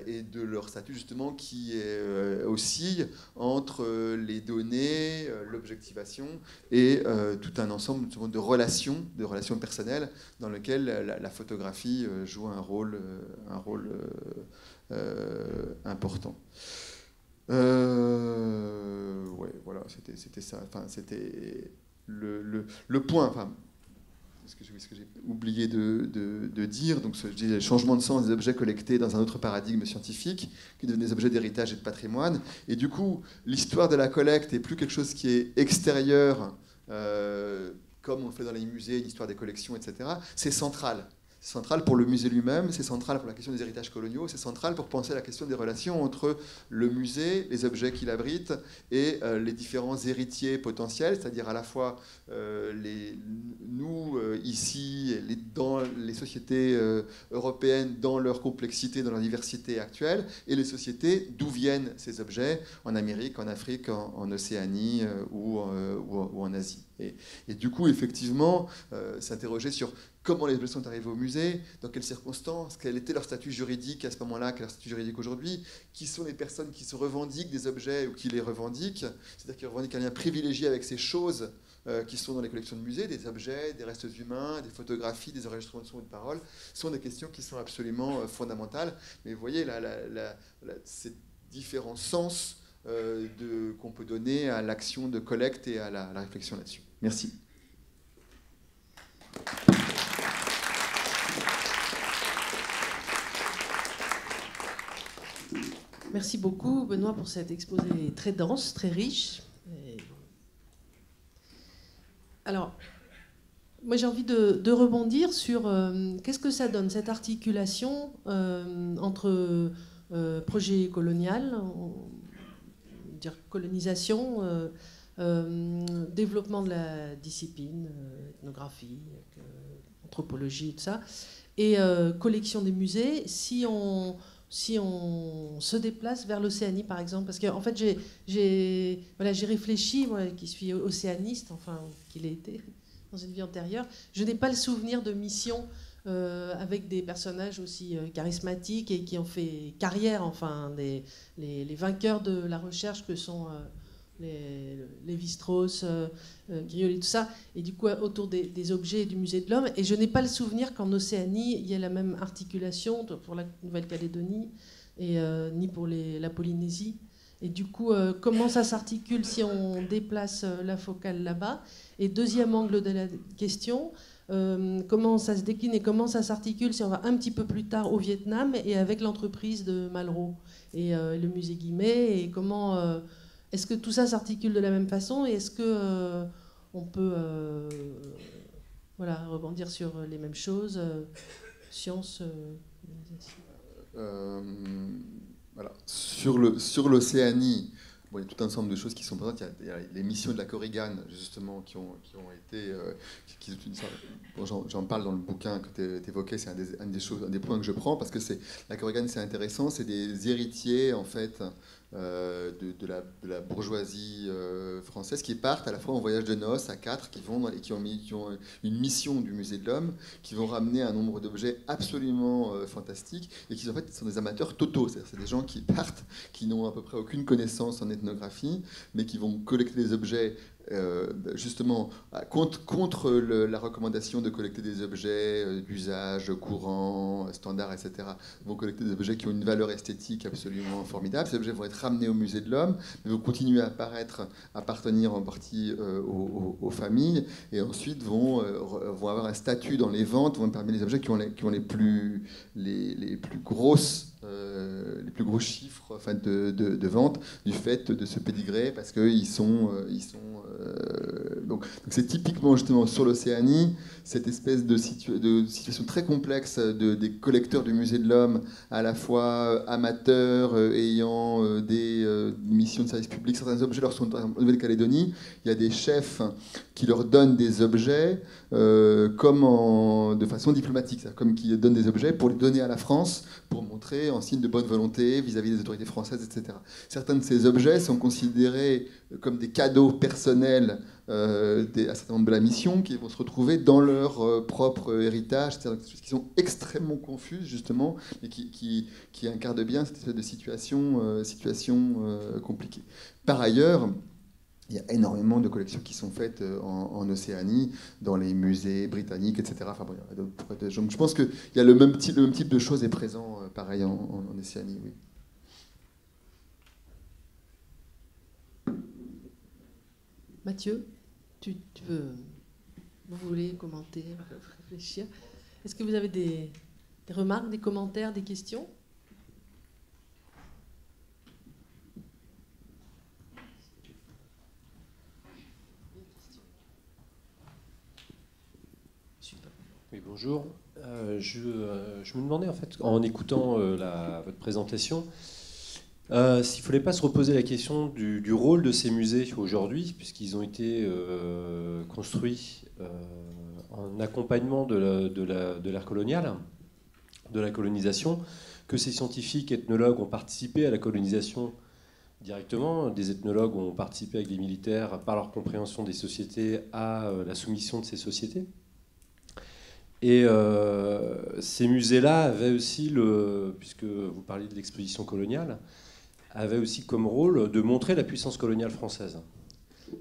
et de leur statut, justement, qui oscille entre les données, l'objectivation et tout un ensemble de relations personnelles dans lesquelles la photographie joue un rôle important. Ouais, voilà, c'était ça. C'était le point. Ce que j'ai oublié de dire, donc le changement de sens des objets collectés dans un autre paradigme scientifique, qui devenaient des objets d'héritage et de patrimoine. Et du coup, l'histoire de la collecte est plus quelque chose qui est extérieur comme on le fait dans les musées, l'histoire des collections, etc., c'est central. C'est central pour le musée lui-même, c'est central pour la question des héritages coloniaux, c'est central pour penser à la question des relations entre le musée, les objets qu'il abrite, et les différents héritiers potentiels, c'est-à-dire à la fois nous, ici, dans les sociétés européennes, dans leur complexité, dans leur diversité actuelle, et les sociétés d'où viennent ces objets, en Amérique, en Afrique, en Océanie ou en Asie. Et du coup, effectivement, s'interroger sur comment les objets sont arrivés au musée, dans quelles circonstances, quel était leur statut juridique à ce moment-là, quel est leur statut juridique aujourd'hui, qui sont les personnes qui se revendiquent des objets ou qui les revendiquent, c'est-à-dire qui revendiquent un lien privilégié avec ces choses qui sont dans les collections de musées, des objets, des restes humains, des photographies, des enregistrements de sons ou de paroles, sont des questions qui sont absolument fondamentales. Mais vous voyez, ces différents sens qu'on peut donner à l'action de collecte et à la réflexion là-dessus. Merci. Merci beaucoup, Benoît, pour cet exposé très dense, très riche. Alors, moi j'ai envie de rebondir sur qu'est-ce que ça donne, cette articulation entre projet colonial, dire colonisation, développement de la discipline, ethnographie, anthropologie, tout ça, et collection des musées, si on se déplace vers l'Océanie, par exemple. Parce qu'en fait, j'ai réfléchi, moi qui suis océaniste, enfin, qu'il ait été dans une vie antérieure, je n'ai pas le souvenir de mission avec des personnages aussi charismatiques et qui ont fait carrière, enfin, les vainqueurs de la recherche que sont Lévi-Strauss, Grioli, tout ça, et du coup autour des objets du musée de l'homme. Et je n'ai pas le souvenir qu'en Océanie, il y ait la même articulation pour la Nouvelle-Calédonie et ni pour la Polynésie. Et du coup, comment ça s'articule si on déplace la focale là-bas? Et deuxième angle de la question, comment ça se décline et comment ça s'articule si on va un petit peu plus tard au Vietnam et avec l'entreprise de Malraux et le musée Guimet, et comment... est-ce que tout ça s'articule de la même façon et est-ce que on peut rebondir sur les mêmes choses, sciences voilà. Sur l'Océanie, bon, il y a tout un ensemble de choses qui sont présentes. Il y a les missions de la Korrigan, justement, qui ont été... j'en parle dans le bouquin que tu évoquais, c'est un des points que je prends, parce que la Korrigan, c'est intéressant, c'est des héritiers, en fait, de la bourgeoisie française qui partent à la fois en voyage de noces à 4, qui ont une mission du musée de l'homme, qui vont ramener un nombre d'objets absolument fantastiques et qui en fait sont des amateurs totaux. C'est des gens qui partent, qui n'ont à peu près aucune connaissance en ethnographie, mais qui vont collecter des objets justement contre la recommandation de collecter des objets d'usage courant, standard, etc. Vont collecter des objets qui ont une valeur esthétique absolument formidable. Ces objets vont être ramenés au musée de l'homme, mais vont continuer à appartenir en partie aux familles, et ensuite vont avoir un statut dans les ventes, vont permettre les objets qui ont les plus grosses les plus gros chiffres de vente du fait de ce pédigré, parce qu'ils sont donc c'est typiquement justement sur l'Océanie cette espèce de situation très complexe des collecteurs du musée de l'homme, à la fois amateurs ayant des missions de service public. Certains objets leur sont, en Nouvelle-Calédonie, il y a des chefs qui leur donnent des objets comme de façon diplomatique, comme qui donnent des objets pour les donner à la France, pour montrer en signe de bonne volonté vis-à-vis des autorités françaises, etc. Certains de ces objets sont considérés comme des cadeaux personnels à certains membres de la mission, qui vont se retrouver dans leur propre héritage, c'est-à-dire qui sont extrêmement confuses, justement, et qui incarnent bien cette espèce de situation compliquée. Par ailleurs, il y a énormément de collections qui sont faites en Océanie, dans les musées britanniques, etc. Enfin, bon, je pense qu'il y a le même type de choses est présent, pareil, en Océanie, oui. Mathieu, vous voulez commenter, réfléchir? Est-ce que vous avez des remarques, des commentaires, des questions? Bonjour. Je me demandais, en fait, en écoutant votre présentation, s'il ne fallait pas se reposer la question du rôle de ces musées aujourd'hui, puisqu'ils ont été construits en accompagnement de l'ère coloniale, de la colonisation, que ces scientifiques, ethnologues ont participé à la colonisation directement. Des ethnologues ont participé avec les militaires par leur compréhension des sociétés à la soumission de ces sociétés. Et ces musées-là avaient aussi, puisque vous parliez de l'exposition coloniale, avaient aussi comme rôle de montrer la puissance coloniale française.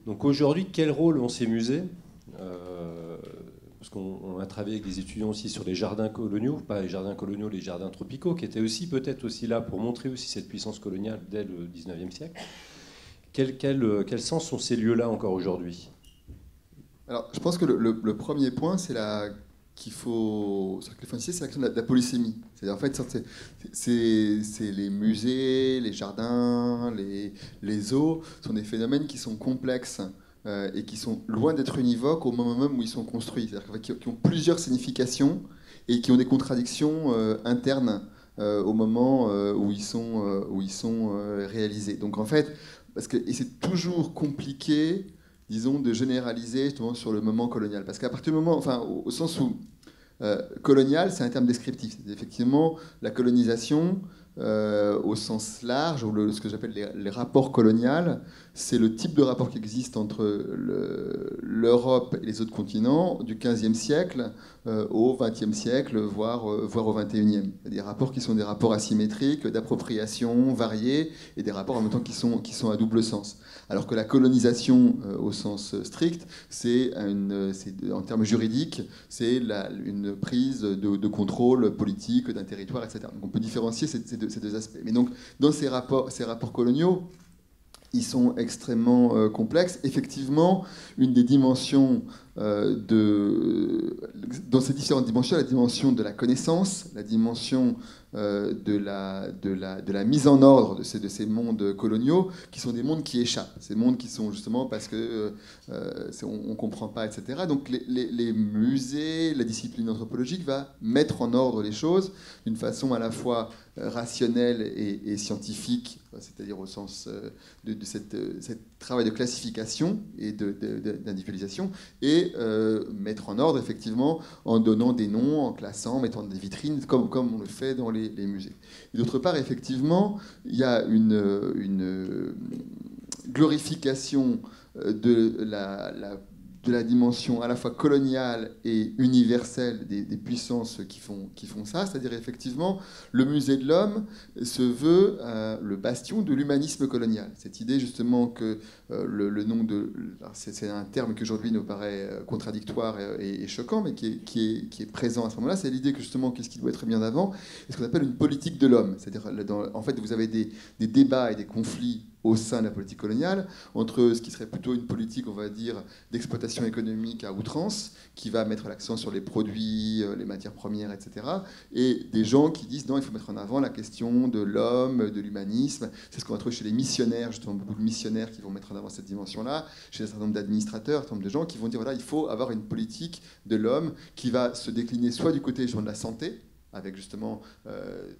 Donc aujourd'hui, quel rôle ont ces musées ? Parce qu'on a travaillé avec des étudiants aussi sur les jardins coloniaux, pas les jardins coloniaux, les jardins tropicaux, qui étaient aussi peut-être aussi là pour montrer aussi cette puissance coloniale dès le 19e siècle. Quel sens ont ces lieux-là encore aujourd'hui ? Alors, je pense que le premier point, c'est qu'il faut insister, c'est l'action de la polysémie. C'est-à-dire, en fait, c'est les musées, les jardins, les zoos sont des phénomènes qui sont complexes et qui sont loin d'être univoques au moment même où ils sont construits. C'est-à-dire qu'ils ont plusieurs significations et qui ont des contradictions internes au moment où ils sont réalisés. Donc, en fait, et c'est toujours compliqué, disons, de généraliser justement sur le moment colonial. Parce qu'à partir du moment, enfin, au sens où colonial, c'est un terme descriptif. C'est effectivement la colonisation au sens large, ou ce que j'appelle les rapports coloniaux, c'est le type de rapport qui existe entre l'Europe et les autres continents du XVe siècle au XXe siècle, voire au XXIe. Des rapports qui sont des rapports asymétriques, d'appropriation variés, et des rapports en même temps qui sont à double sens. Alors que la colonisation, au sens strict, c'est en termes juridiques, c'est une prise de contrôle politique d'un territoire, etc. Donc on peut différencier ces deux aspects. Mais donc, dans ces rapports coloniaux, ils sont extrêmement complexes. Effectivement, une des dimensions dans ces différentes dimensions, la dimension de la connaissance, la dimension de la mise en ordre de ces mondes coloniaux, qui sont des mondes qui échappent. Ces mondes qui sont justement parce que on ne comprend pas, etc. Donc les musées, la discipline anthropologique va mettre en ordre les choses d'une façon à la fois rationnelle et scientifique, c'est-à-dire au sens de cette travail de classification et d'individualisation, et mettre en ordre effectivement en donnant des noms, en classant, mettant des vitrines, comme on le fait dans les musées. Et d'autre part, effectivement, il y a une glorification de la dimension à la fois coloniale et universelle des puissances qui font ça, c'est-à-dire effectivement le musée de l'homme se veut le bastion de l'humanisme colonial. Cette idée justement que le nom de... C'est un terme qui aujourd'hui nous paraît contradictoire et choquant, mais qui est présent à ce moment-là, c'est l'idée que justement qu'est-ce qui doit être mis en avant, c'est ce qu'on appelle une politique de l'homme. C'est-à-dire en fait vous avez des débats et des conflits au sein de la politique coloniale, entre ce qui serait plutôt une politique, on va dire, d'exploitation économique à outrance, qui va mettre l'accent sur les produits, les matières premières, etc., et des gens qui disent non, il faut mettre en avant la question de l'homme, de l'humanisme. C'est ce qu'on va trouver chez les missionnaires, justement, beaucoup de missionnaires qui vont mettre en avant cette dimension-là, chez un certain nombre d'administrateurs, un certain nombre de gens qui vont dire voilà, il faut avoir une politique de l'homme qui va se décliner soit du côté de la santé, avec justement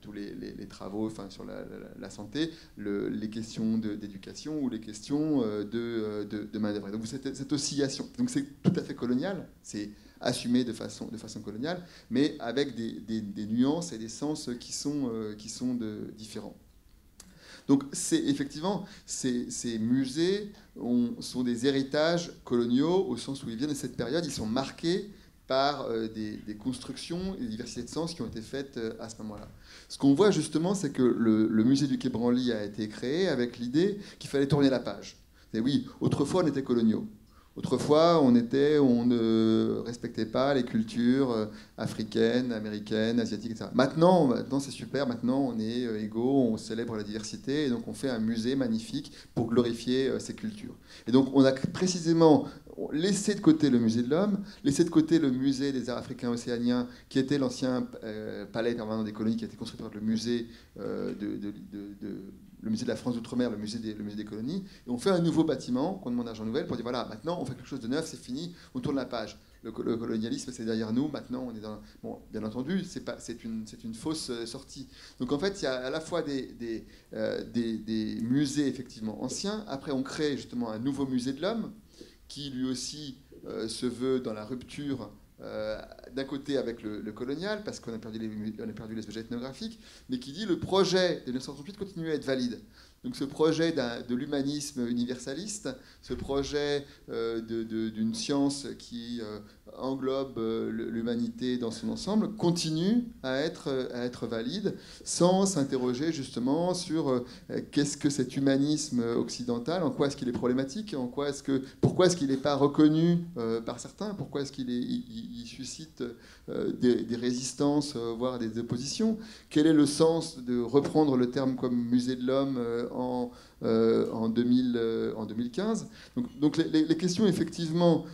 tous les travaux sur la santé, les questions d'éducation ou les questions de main-d'œuvre. Donc cette oscillation, donc c'est tout à fait colonial, c'est assumé de façon coloniale, mais avec des nuances et des sens qui sont différents. Donc effectivement, ces musées sont des héritages coloniaux au sens où ils viennent de cette période, ils sont marqués par des constructions et des diversités de sens qui ont été faites à ce moment-là. Ce qu'on voit justement, c'est que le musée du Quai Branly a été créé avec l'idée qu'il fallait tourner la page. Et oui, autrefois on était coloniaux. Autrefois, on ne respectait pas les cultures africaines, américaines, asiatiques, etc. Maintenant c'est super, maintenant on est égaux, on célèbre la diversité, et donc on fait un musée magnifique pour glorifier ces cultures. Et donc on a précisément laissé de côté le musée de l'homme, laissé de côté le musée des arts africains océaniens, qui était l'ancien palais permanent des colonies, qui a été construit par le musée le musée de la France d'Outre-mer, le musée des colonies, et on fait un nouveau bâtiment qu'on demande à Jean Nouvel pour dire voilà, maintenant on fait quelque chose de neuf, c'est fini, on tourne la page. Le colonialisme, c'est derrière nous, maintenant on est dans... Bon, bien entendu, c'est une fausse sortie. Donc en fait, il y a à la fois des musées effectivement anciens, après on crée justement un nouveau musée de l'homme, qui lui aussi se veut dans la rupture d'un côté avec le colonial, parce qu'on a perdu les objets ethnographiques, mais qui dit le projet de 1938 continue à être valide. Donc ce projet de l'humanisme universaliste, ce projet d'une science qui englobe l'humanité dans son ensemble, continue à être valide, sans s'interroger justement sur qu'est-ce que cet humanisme occidental, en quoi est-ce qu'il est problématique, pourquoi est-ce qu'il n'est pas reconnu par certains, pourquoi est-ce qu'il suscite des résistances, voire des oppositions. Quel est le sens de reprendre le terme comme musée de l'homme en 2015 ? Donc les questions effectivement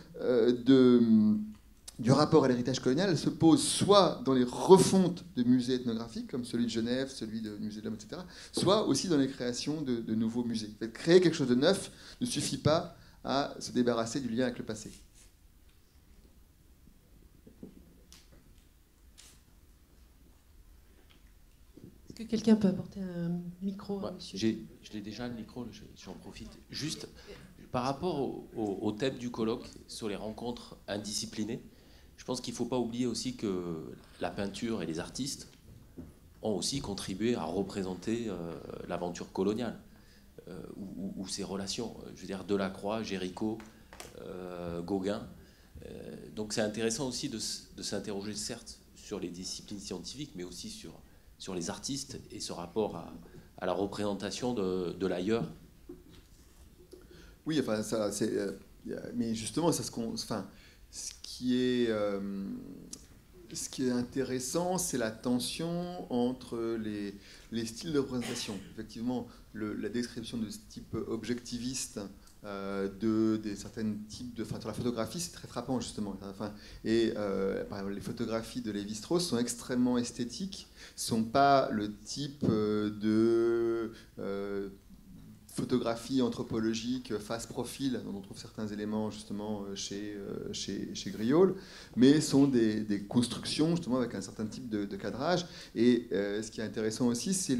du rapport à l'héritage colonial, elles se posent soit dans les refontes de musées ethnographiques, comme celui de Genève, celui du musée de l'homme, etc., soit aussi dans les créations de nouveaux musées. En fait, créer quelque chose de neuf ne suffit pas à se débarrasser du lien avec le passé. Est-ce que quelqu'un peut apporter un micro à monsieur ? Je l'ai déjà, le micro, j'en profite. Juste, par rapport au thème du colloque sur les rencontres indisciplinées, je pense qu'il ne faut pas oublier aussi que la peinture et les artistes ont aussi contribué à représenter l'aventure coloniale ou ses relations. Je veux dire, Delacroix, Géricault, Gauguin. Donc c'est intéressant aussi de s'interroger, certes, sur les disciplines scientifiques, mais aussi sur les artistes et ce rapport à la représentation de l'ailleurs. Oui, enfin, ça, mais justement, ce qui est intéressant, c'est la tension entre les styles de représentation. Effectivement, la description de ce type objectiviste des certains types sur la photographie, c'est très frappant justement. Par exemple, les photographies de Lévi-Strauss sont extrêmement esthétiques, sont pas le type de photographie anthropologique face profil dont on trouve certains éléments justement chez Griaule, mais sont des constructions justement avec un certain type de cadrage. Et ce qui est intéressant aussi, c'est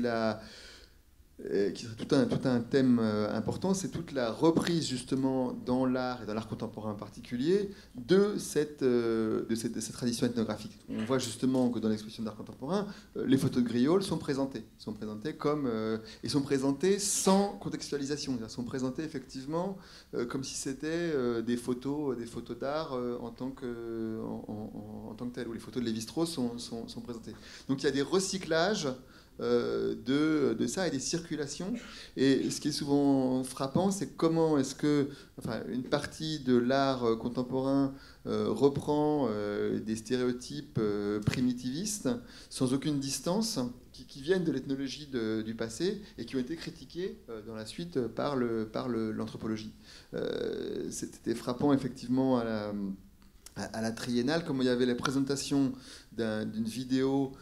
tout un thème important, c'est toute la reprise justement dans l'art et dans l'art contemporain en particulier de cette tradition ethnographique. On voit justement que dans l'exposition d'art contemporain, les photos de Griaule sont présentées comme et sont présentées sans contextualisation, sont présentées effectivement comme si c'était des photos d'art en tant que telles, où les photos de Lévi-Strauss sont présentées. Donc il y a des recyclages de ça et des circulations. Et ce qui est souvent frappant, c'est comment est-ce que une partie de l'art contemporain reprend des stéréotypes primitivistes sans aucune distance qui viennent de l'ethnologie du passé et qui ont été critiqués dans la suite par l'anthropologie. C'était frappant effectivement à la triennale, comme il y avait la présentation d'une vidéo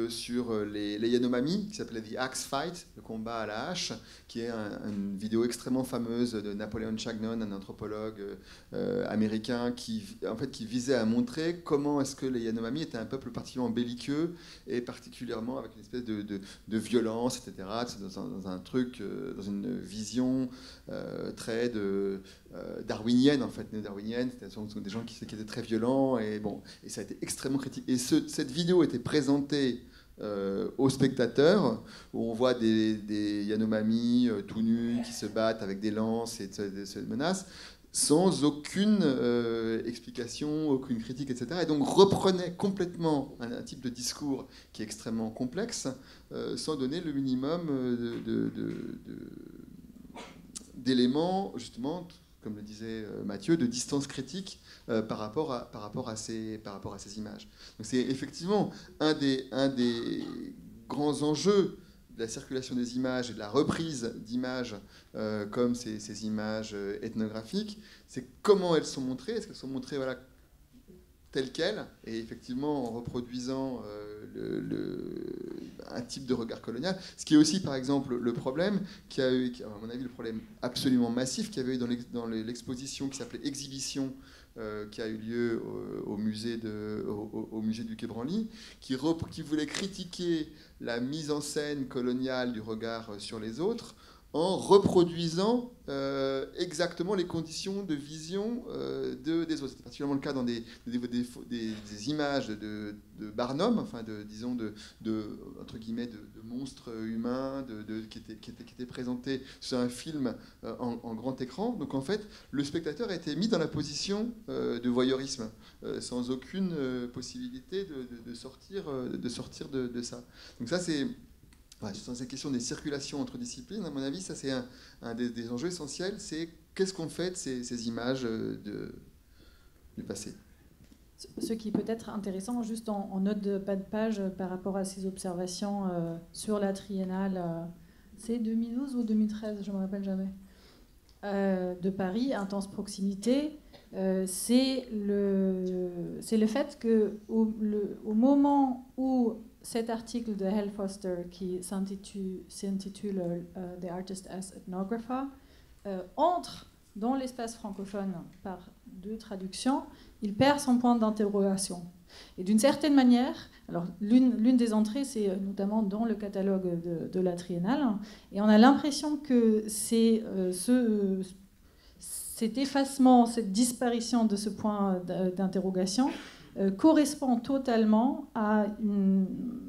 sur les Yanomami, qui s'appelait The Axe Fight, le combat à la hache, qui est une vidéo extrêmement fameuse de Napoleon Chagnon, un anthropologue américain, qui visait à montrer comment est-ce que les Yanomami étaient un peuple particulièrement belliqueux, et particulièrement avec une espèce de violence, etc., dans une vision très darwinienne, en fait, néo-darwinienne, c'est-à-dire des gens qui étaient très violents, et ça a été extrêmement critique. Et cette vidéo était présentée aux spectateurs, où on voit des Yanomami tout nus qui se battent avec des lances et se menacent, sans aucune explication, aucune critique, etc. Et donc reprenait complètement un type de discours qui est extrêmement complexe, sans donner le minimum d'éléments, justement, comme le disait Mathieu, de distance critique par rapport à ces images. Donc c'est effectivement un des grands enjeux de la circulation des images et de la reprise d'images comme ces images ethnographiques, c'est comment elles sont montrées. Est-ce qu'elles sont montrées tel quel, et effectivement en reproduisant un type de regard colonial. Ce qui est aussi, par exemple, le problème, qui a eu, à mon avis, le problème absolument massif qu'il y avait eu dans l'exposition qui s'appelait Exhibition, qui a eu lieu au musée du Quai Branly, qui voulait critiquer la mise en scène coloniale du regard sur les autres en reproduisant exactement les conditions de vision des autres. C'est particulièrement le cas dans des images de Barnum, enfin disons entre guillemets de monstres humains qui étaient présentés sur un film en grand écran. Donc en fait, le spectateur a été mis dans la position de voyeurisme, sans aucune possibilité de sortir de ça. Donc ça c'est... Ouais, sur cette question des circulations entre disciplines, à mon avis, ça c'est un des enjeux essentiels, c'est qu'est-ce qu'on fait de ces images du passé. Ce qui peut être intéressant, juste en note de bas de page par rapport à ces observations sur la triennale, c'est 2012 ou 2013, je ne me rappelle jamais, de Paris, Intense Proximité, c'est le fait qu'au moment où cet article de Hal Foster qui s'intitule The Artist as Ethnographer entre dans l'espace francophone par 2 traductions, il perd son point d'interrogation. Et d'une certaine manière, alors l'une des entrées, c'est notamment dans le catalogue de la triennale, et on a l'impression que c'est cet effacement, cette disparition de ce point d'interrogation correspond totalement à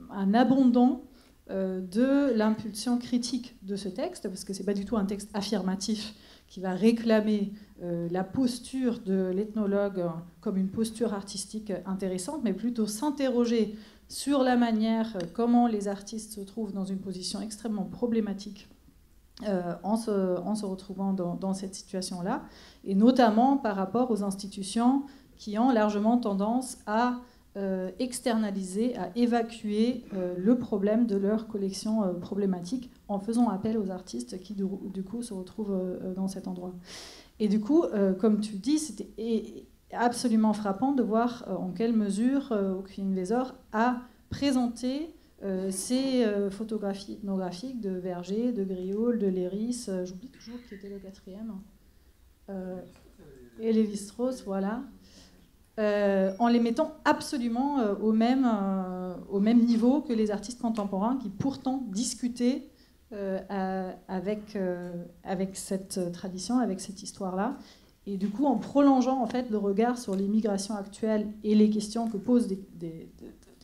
un abandon de l'impulsion critique de ce texte, parce que ce n'est pas du tout un texte affirmatif qui va réclamer la posture de l'ethnologue comme une posture artistique intéressante, mais plutôt s'interroger sur la manière comment les artistes se trouvent dans une position extrêmement problématique en se retrouvant dans cette situation-là, et notamment par rapport aux institutions qui ont largement tendance à externaliser, à évacuer le problème de leur collection problématique en faisant appel aux artistes qui, du coup, se retrouvent dans cet endroit. Et du coup, comme tu dis, c'était absolument frappant de voir en quelle mesure Okwin Vezor a présenté ces photographies ethnographiques de Verger, de Griaule, de Léris, j'oublie toujours qui était le 4e, et Lévi-Strauss, voilà. En les mettant absolument au même niveau que les artistes contemporains qui pourtant discutaient avec cette tradition, avec cette histoire-là. Et du coup, en prolongeant en fait, le regard sur les migrations actuelles et les questions que posent des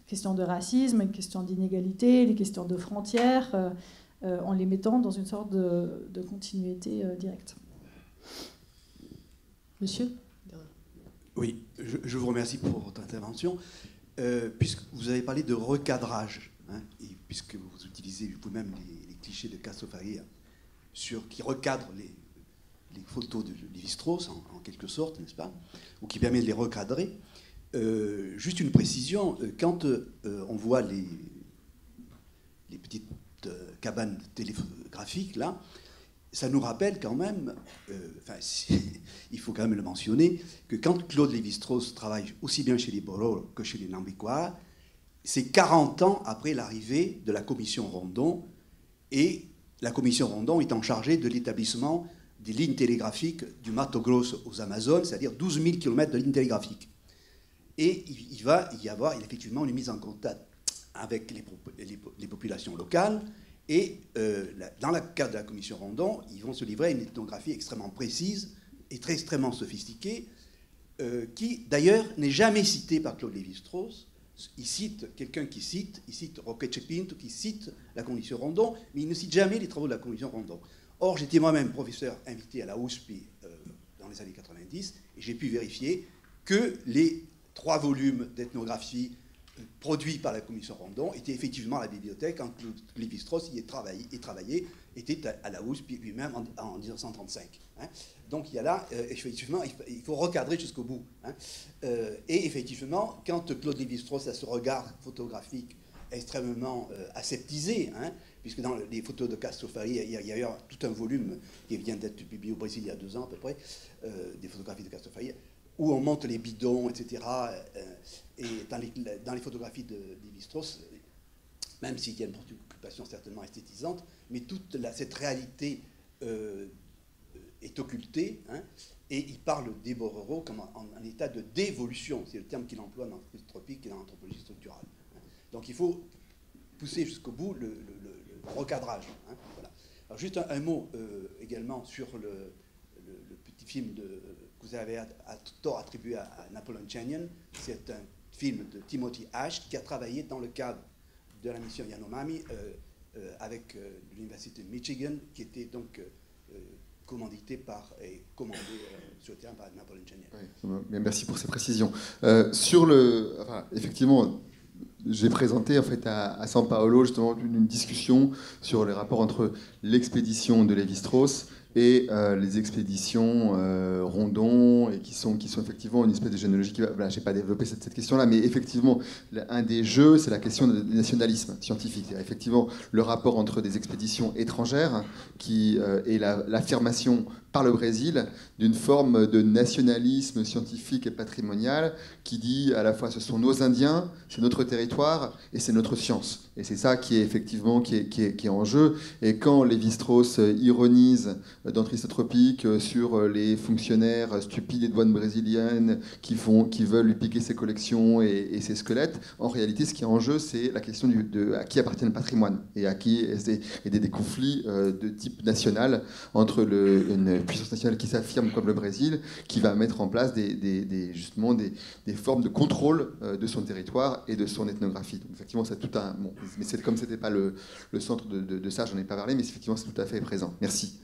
questions de racisme, les questions d'inégalité, les questions de frontières, en les mettant dans une sorte de continuité directe. Monsieur ? Oui, je vous remercie pour votre intervention. Puisque vous avez parlé de recadrage, hein, et puisque vous utilisez vous-même les clichés de Castofaria qui recadrent les photos de Lévi-Strauss, en quelque sorte, n'est-ce pas, ou qui permettent de les recadrer. Juste une précision, quand on voit les petites cabanes télégraphiques, là, ça nous rappelle quand même, il faut quand même le mentionner, que quand Claude Lévi-Strauss travaille aussi bien chez les Bororo que chez les Nambikwara, c'est 40 ans après l'arrivée de la commission Rondon, et la commission Rondon étant chargée de l'établissement des lignes télégraphiques du Mato Grosso aux Amazones, c'est-à-dire 12 000 km de lignes télégraphiques. Et il va y avoir effectivement une mise en contact avec les populations locales. Et dans le cadre de la commission Rondon, ils vont se livrer à une ethnographie extrêmement précise et extrêmement sophistiquée, qui d'ailleurs n'est jamais citée par Claude Lévi-Strauss. Il cite il cite Roquette Pinto, qui cite la commission Rondon, mais il ne cite jamais les travaux de la commission Rondon. Or, j'étais moi-même professeur invité à la USP dans les années 90, et j'ai pu vérifier que les 3 volumes d'ethnographie produits par la commission Rondon étaient effectivement à la bibliothèque quand Lévi-Strauss y travaillait, était à la USP lui-même en 1935. Hein. Donc il y a là, effectivement, il faut recadrer jusqu'au bout. Hein. Et effectivement, quand Claude Lévi-Strauss a ce regard photographique extrêmement aseptisé, hein, puisque dans les photos de Castofaria, il y a eu tout un volume qui vient d'être publié au Brésil il y a 2 ans à peu près, des photographies de Castofaria. où on monte les bidons, etc. Et dans les photographies de Lévi-Strauss, même s'il y a une préoccupation certainement esthétisante, mais toute cette réalité est occultée, hein, et il parle des Bororo comme en état de dévolution. C'est le terme qu'il emploie dans le tropique et dans l'anthropologie structurale. Donc il faut pousser jusqu'au bout le recadrage. Hein, voilà. Alors juste un mot également sur le petit film que vous avez à tort attribué à Napoleon Chanian. C'est un film de Timothy Ash qui a travaillé dans le cadre de la mission Yanomami avec l'Université de Michigan, qui était donc commandité et commandé sur le terrain par Napoleon Chanian. Oui, merci pour ces précisions. Effectivement, j'ai présenté en fait à São Paulo justement une discussion sur les rapports entre l'expédition de Lévi-Strauss et les expéditions Rondon, et qui sont effectivement une espèce de généalogie qui va... Voilà, je n'ai pas développé cette question-là, mais effectivement, un des jeux, c'est la question du nationalisme scientifique. C'est effectivement le rapport entre des expéditions étrangères et l'affirmation par le Brésil d'une forme de nationalisme scientifique et patrimonial qui dit à la fois ce sont nos Indiens, c'est notre territoire et c'est notre science. Et c'est ça qui est effectivement qui est en jeu. Et quand Lévi-Strauss ironise dans Tristotropique sur les fonctionnaires stupides des douanes brésiliennes qui veulent lui piquer ses collections et ses squelettes, en réalité, ce qui est en jeu, c'est la question à qui appartient le patrimoine et à qui et des conflits de type national entre une puissance nationale qui s'affirme comme le Brésil, qui va mettre en place justement des formes de contrôle de son territoire et de son ethnographie. Donc effectivement, c'est tout un... Bon, mais comme ce n'était pas le centre de ça, j'en ai pas parlé, mais effectivement, c'est tout à fait présent. Merci.